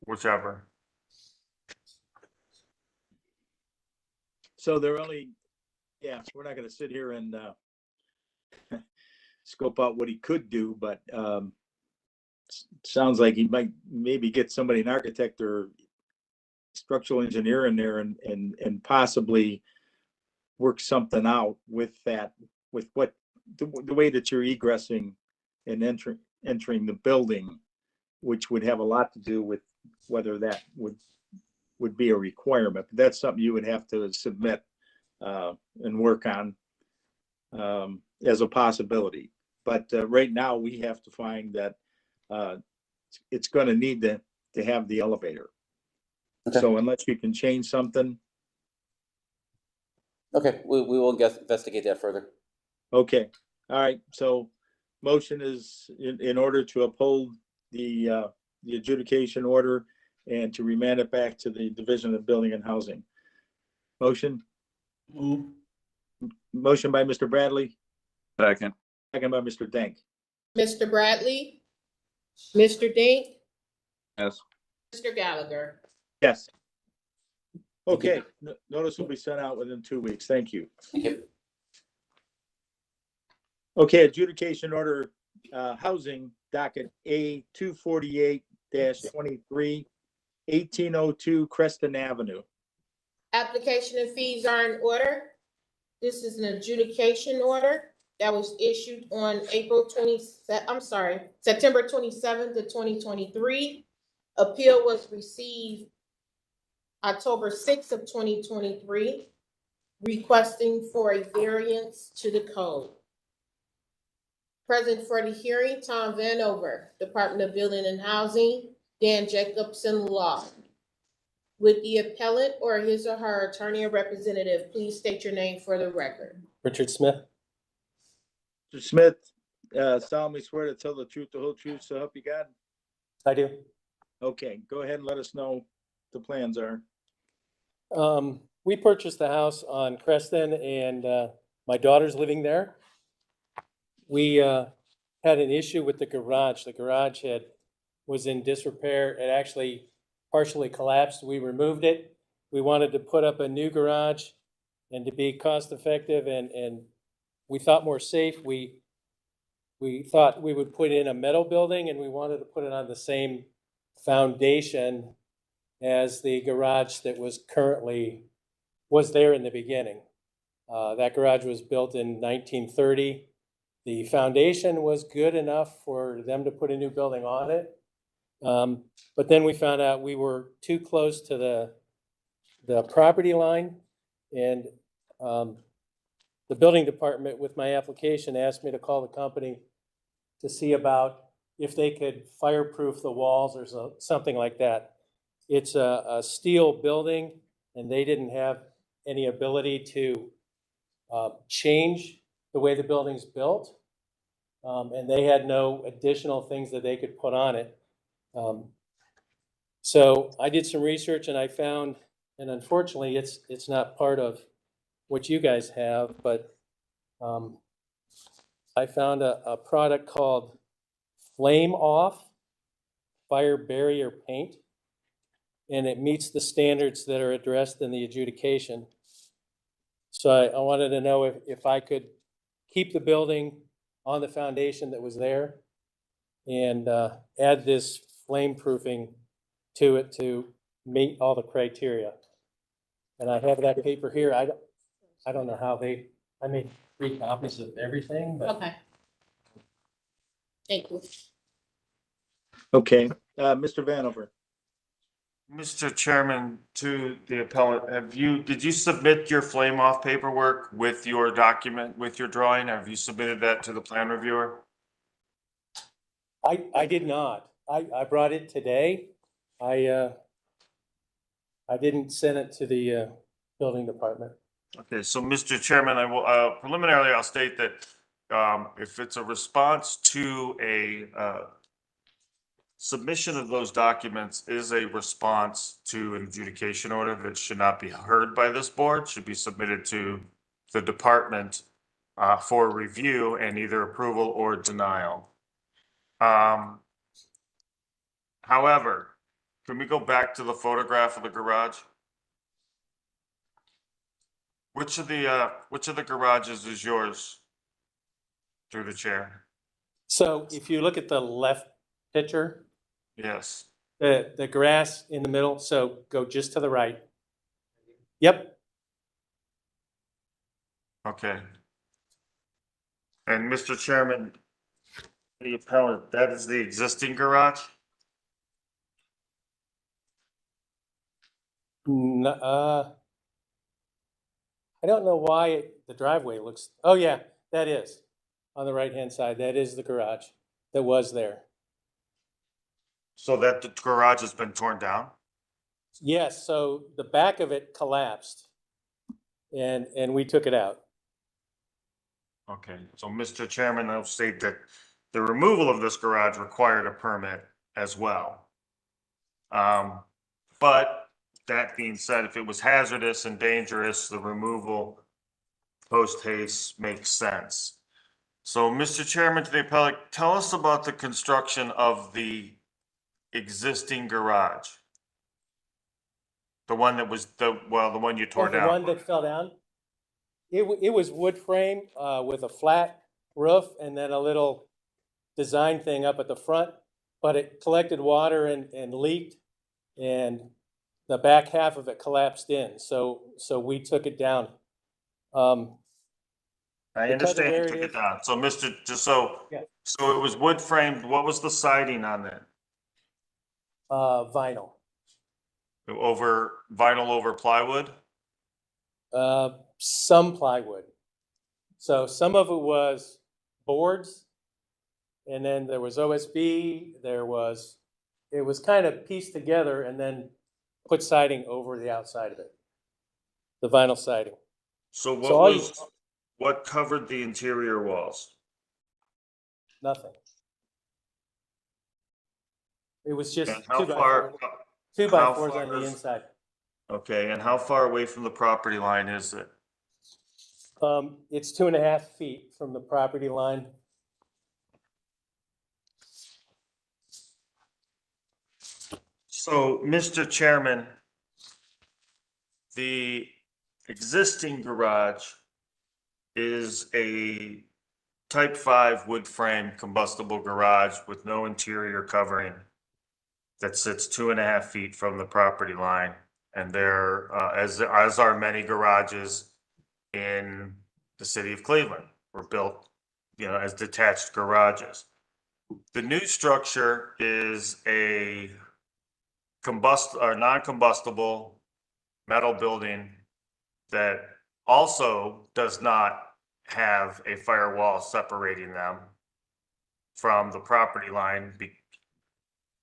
whichever. So they're only, yeah, we're not gonna sit here and scope out what he could do, but sounds like he might maybe get somebody, an architect or structural engineer in there and possibly work something out with that, with what, the way that you're egressing and entering the building, which would have a lot to do with whether that would be a requirement. But that's something you would have to submit and work on as a possibility. But right now, we have to find that it's going to need to have the elevator. Okay. So unless you can change something, Okay, we will investigate that further. okay. All right. So motion is in order to uphold the adjudication order and to remand it back to the Division of Building and Housing. Motion? Move. Motion by Mr. Bradley, Second. second by Mr. Dank. Mr. Bradley? Mr. Dink? Yes. Mr. Gallagher? Yes. Okay, notice will be sent out within 2 weeks. Thank you. Thank you. Okay, adjudication order, housing docket A 248-23, 1802 Creston Avenue. Application and fees are in order. This is an adjudication order that was issued on September 27th of 2023. Appeal was received October 6th of 2023, requesting for a variance to the code. Present for the hearing, Tom Vanover, Department of Building and Housing, Dan Jacobson Law. Would the appellant or his or her attorney or representative please state your name for the record? Richard Smith. Mr. Smith, solemnly swear to tell the truth, the whole truth, so help you God? I do. Okay, go ahead and let us know what the plans are. We purchased the house on Creston and my daughter's living there. We had an issue with the garage. The garage was in disrepair. It actually partially collapsed. We removed it. We wanted to put up a new garage, and to be cost effective and we thought more safe, we thought we would put in a metal building, and we wanted to put it on the same foundation as the garage that was there in the beginning. That garage was built in 1930. The foundation was good enough for them to put a new building on it. But then we found out we were too close to the property line, and the building department with my application asked me to call the company to see about if they could fireproof the walls or something like that. It's a steel building, and they didn't have any ability to change the way the building's built. And they had no additional things that they could put on it. So I did some research, and I found, and unfortunately it's not part of what you guys have, but I found a product called Flame Off Fire Barrier Paint, and it meets the standards that are addressed in the adjudication. So I wanted to know if I could keep the building on the foundation that was there and add this flame proofing to it to meet all the criteria. And I have that paper here. I don't know how I made 3 copies of everything, but. Okay. Thank you. Okay, Mr. Vanover. Mr. Chairman, to the appellant, did you submit your flame off paperwork with your document, with your drawing? Have you submitted that to the plan reviewer? I did not. I brought it today. I didn't send it to the building department. Okay, so Mr. Chairman, I will, preliminarily, I'll state that if it's a response to a submission of those documents is a response to an adjudication order that should not be heard by this board, should be submitted to the department for review and either approval or denial. However, can we go back to the photograph of the garage? Which of the garages is yours? Through the chair. So if you look at the left picture, yes, the grass in the middle, so go just to the right. Yep. Okay. And Mr. Chairman, the appellant, that is the existing garage? I don't know why the driveway looks, oh yeah, that is on the right-hand side. That is the garage that was there. So that the garage has been torn down? Yes, so the back of it collapsed and we took it out. Okay, so Mr. Chairman, I'll state that the removal of this garage required a permit as well. But that being said, if it was hazardous and dangerous, the removal post haste makes sense. So Mr. Chairman, to the appellate, tell us about the construction of the existing garage. The one that was the one you tore down. The one that fell down? It was wood frame with a flat roof and then a little design thing up at the front, but it collected water and leaked, and the back half of it collapsed in. So we took it down. I understand you took it down. So so it was wood framed. What was the siding on that? Vinyl. Vinyl over plywood? Some plywood. So some of it was boards, and then there was OSB. It was kind of pieced together and then put siding over the outside of it, the vinyl siding. So what covered the interior walls? Nothing. It was just And how 2x4s on the inside. Okay, and how far away from the property line is it? It's 2.5 feet from the property line. So, Mr. Chairman, the existing garage is a type 5 wood frame combustible garage with no interior covering that sits 2.5 feet from the property line. And there, as are many garages in the city of Cleveland, were built, as detached garages. The new structure is a non-combustible metal building that also does not have a firewall separating them from the property line.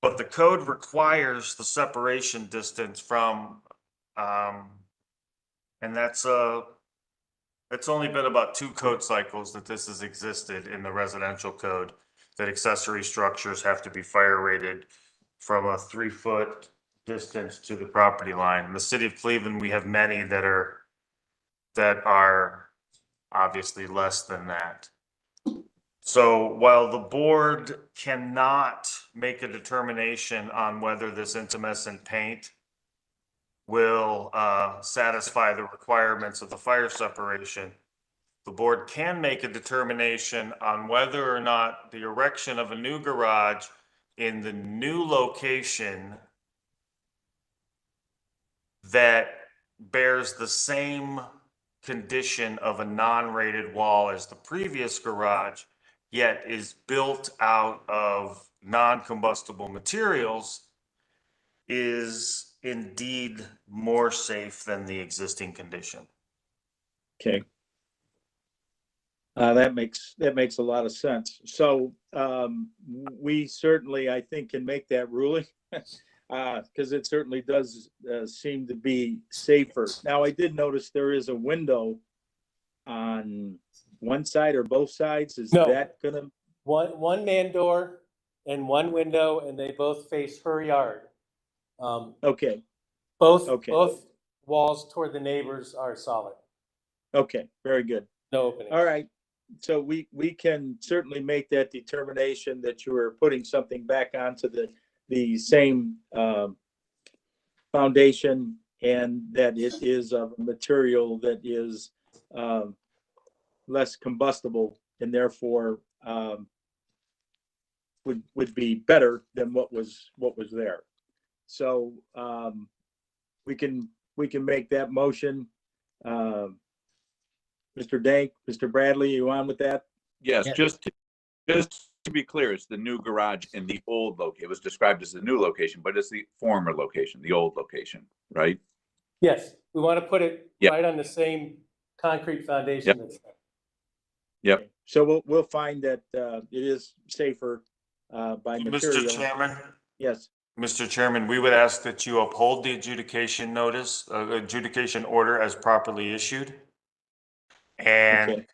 But the code requires the separation distance from, and that's it's only been about 2 code cycles that this has existed in the residential code, that accessory structures have to be fire rated from a 3-foot distance to the property line. In the city of Cleveland, we have many that are obviously less than that. So while the board cannot make a determination on whether this intumescent paint will satisfy the requirements of the fire separation, the board can make a determination on whether or not the erection of a new garage in the new location that bears the same condition of a non-rated wall as the previous garage, yet is built out of non-combustible materials, is indeed more safe than the existing condition. Okay. That makes a lot of sense. So we certainly, I think, can make that ruling because it certainly does seem to be safer. Now, I did notice there is a window on one side or both sides. Is that gonna? One man door and one window, and they both face her yard. Okay. Both walls toward the neighbors are solid. Okay, very good. No openings. All right. So we can certainly make that determination that you are putting something back onto the same foundation, and that it is of a material that is less combustible and therefore would be better than what was there. So we can make that motion. Mr. Dank, Mr. Bradley, you on with that? Yes, just to be clear, it's the new garage in the old location. It was described as the new location, but it's the former location, the old location, right? Yes, we want to put it right on the same concrete foundation. That's there. Yep. So we'll find that it is safer by material. Mr. Chairman? Yes. Mr. Chairman, we would ask that you uphold the adjudication notice, adjudication order as properly issued. And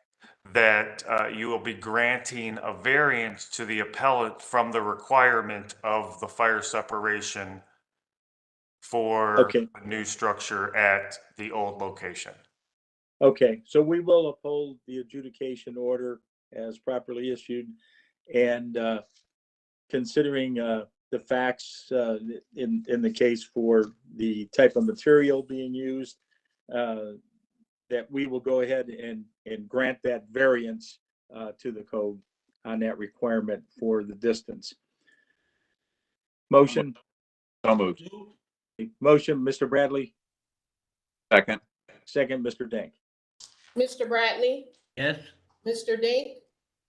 that you will be granting a variance to the appellant from the requirement of the fire separation for the new structure at the old location. Okay, so we will uphold the adjudication order as properly issued, and considering the facts in the case for the type of material being used, that we will go ahead and grant that variance to the code on that requirement for the distance. Motion? So moved. Motion, Mr. Bradley? Second. Second, Mr. Dank. Mr. Bradley? Yes. Mr. Dink?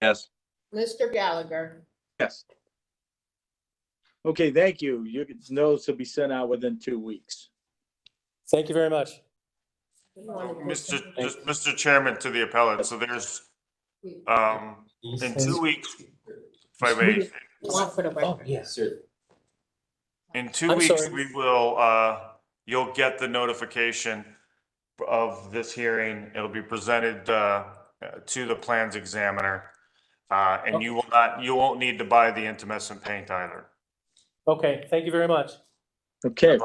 Yes. Mr. Gallagher? Yes. Okay, thank you. Your notice will be sent out within 2 weeks. Thank you very much. Mr. Chairman, to the appellant, so there's, in 2 weeks, if I may. Oh, yes, sir. In 2 weeks, we will, you'll get the notification of this hearing. It'll be presented, to the plans examiner. And you won't need to buy the intumescent paint either. Okay, thank you very much. Okay.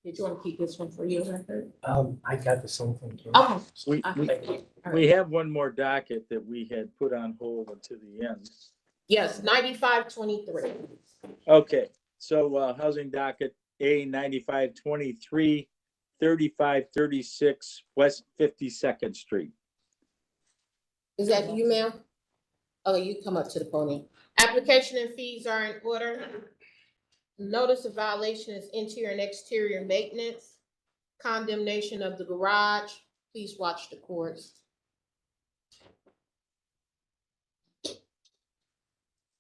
Did you want to keep this one for you, record? I got the same thing. Okay. We have one more docket that we had put on hold until the end. Yes, 9523. Okay, so housing docket A 9523, 3536 West 52nd Street. Is that you, ma'am? Oh, you come up to the podium. Application and fees are in order. Notice of violation is interior and exterior maintenance, condemnation of the garage. Please watch the courts.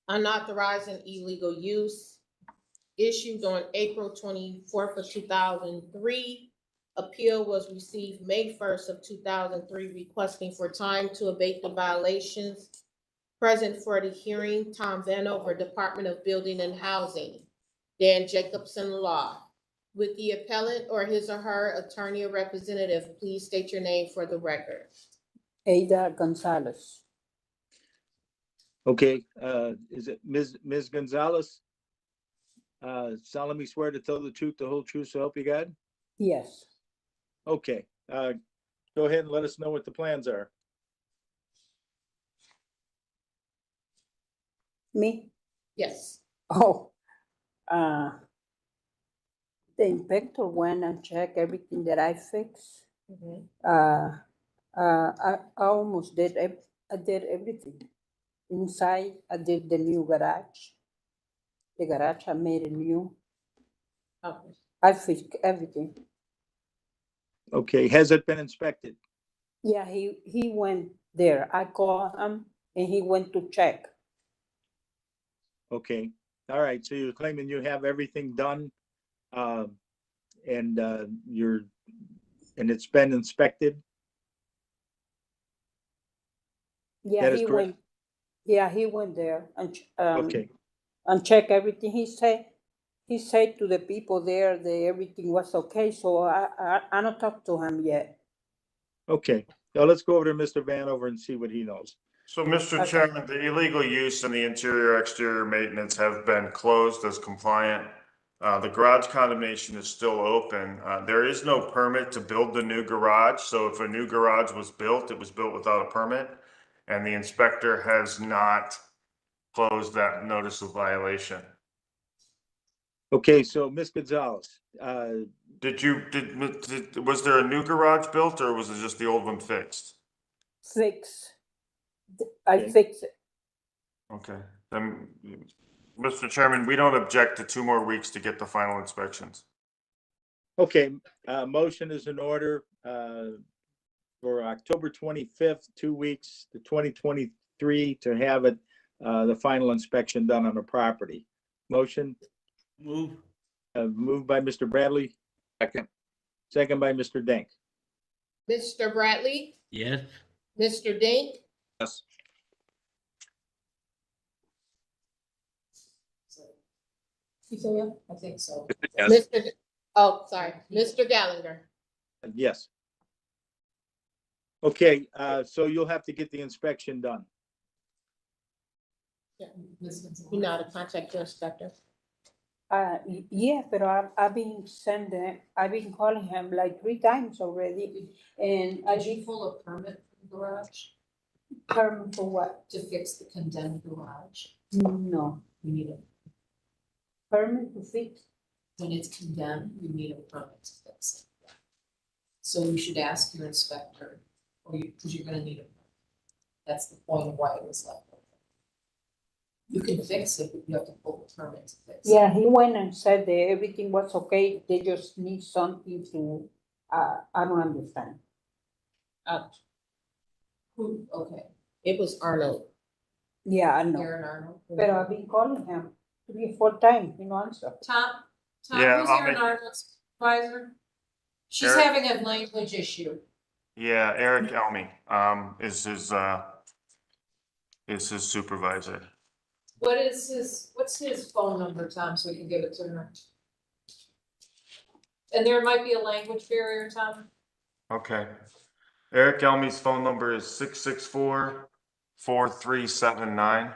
Unauthorized and illegal use, issued on April 24th of 2003. Appeal was received May 1st of 2003, requesting for time to abate the violations. Present for the hearing, Tom Vanover, Department of Building and Housing. Dan Jacobson, Law. With the appellant or his or her attorney or representative, please state your name for the record. Ada Gonzalez. Okay, is it Ms. Gonzalez? Solemnly swear to tell the truth, the whole truth, so help you God? Yes. Okay, go ahead and let us know what the plans are. Me? Yes. Oh, the inspector went and checked everything that I fixed. I almost did, I did everything. Inside, I did the new garage. The garage, I made it new. Okay. I fixed everything. Okay, has it been inspected? Yeah, he went there. I called him and he went to check. Okay, all right, so you're claiming you have everything done, and it's been inspected? Yeah, That is he correct. went. Yeah, he went there and Okay, and check everything. He said to the people there that everything was okay. So I don't talk to him yet. okay. Now let's go over to Mr. Vanover and see what he knows. So, Mr. Chairman, the illegal use and the interior exterior maintenance have been closed as compliant. The garage condemnation is still open. There is no permit to build the new garage. So if a new garage was built, it was built without a permit. And the inspector has not closed that notice of violation. Okay, so Ms. Gonzalez, Was there a new garage built or was it just the old one fixed? Fix. I fix it. Okay, then, Mr. Chairman, we don't object to 2 more weeks to get the final inspections. okay, motion is in order, for October 25th, 2 weeks, to 2023, to have it, the final inspection done on the property. Motion, Move. moved by Mr. Bradley. Second by Mr. Denk. Mr. Bradley, Yes. Mr. Dink, Yes. I think so. Yes. Mr. Gallagher. Yes. Okay, so you'll have to get the inspection done. You know how to contact your inspector. Yeah, but I've been calling him like 3 times already, and I Did you pull a permit from the garage permit for what? to fix the condemned garage? No, You need a, permit to fix. when it's condemned, you need a permit to fix it. So you should ask your inspector, because you're gonna need a permit. That's the point of why it was left open. You can fix it, but you have to pull the permit to fix it. Yeah, he went and said that everything was okay. They just need something to. I don't understand. Okay. It was Arnold. Yeah, I know. Aaron Arnold. But I've been calling him 3 or 4 times. He no answer. Tom, Yeah, who's I'll Aaron make- Arnold's advisor? She's Eric? having a language issue. Yeah, Eric Elmy, is his supervisor. What's his phone number, Tom, so we can give it to her? And there might be a language barrier, Tom. Okay. Eric Elmy's phone number is 664-4379.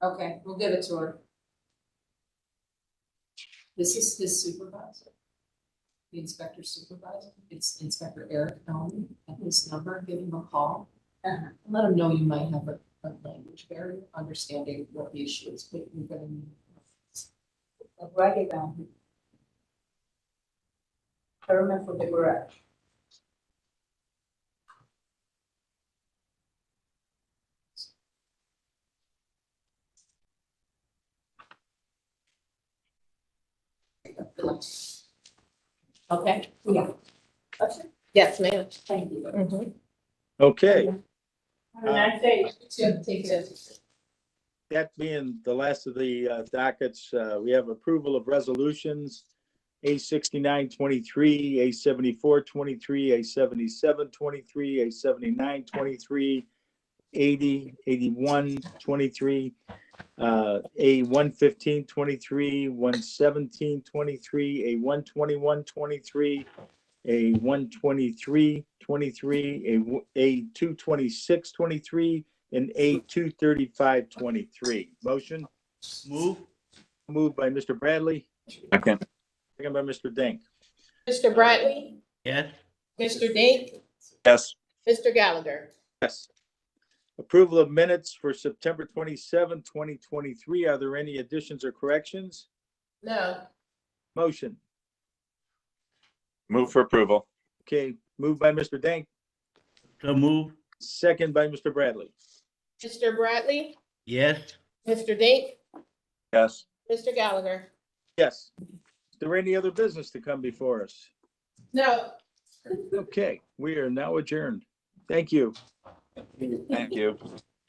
Okay, we'll give it to her. This is his supervisor. The inspector's supervisor. It's Inspector Eric Elmy, and his number, give him a call. Let him know you might have a language barrier, understanding what the issue is, but you're gonna need. Write it down. Permit for the garage. Okay? Yeah. Yes, ma'am. Thank you. Mhm. Okay, Have a nice day. Take care. that being the last of the dockets, we have approval of resolutions. A 6923, A 7423, A 7723, A 7923, 80, 8123, A 11523, 11723, A 12123, A 12323, A 22623, and A 23523. Motion Move. moved by Mr. Bradley, Second. second by Mr. Dink. Mr. Bradley, Yes. Mr. Dink, Yes. Mr. Gallagher. Yes. Approval of minutes for September 27, 2023. Are there any additions or corrections? No. Motion. Move for approval. Okay, moved by Mr. Dink, So move. second by Mr. Bradley. Mr. Bradley, Yes. Mr. Dink, Yes. Mr. Gallagher. Yes. Is there any other business to come before us? No. Okay, we are now adjourned. Thank you. Thank you.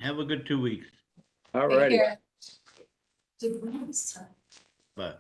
Have a good 2 weeks. All righty. Did we have a sign? Bye.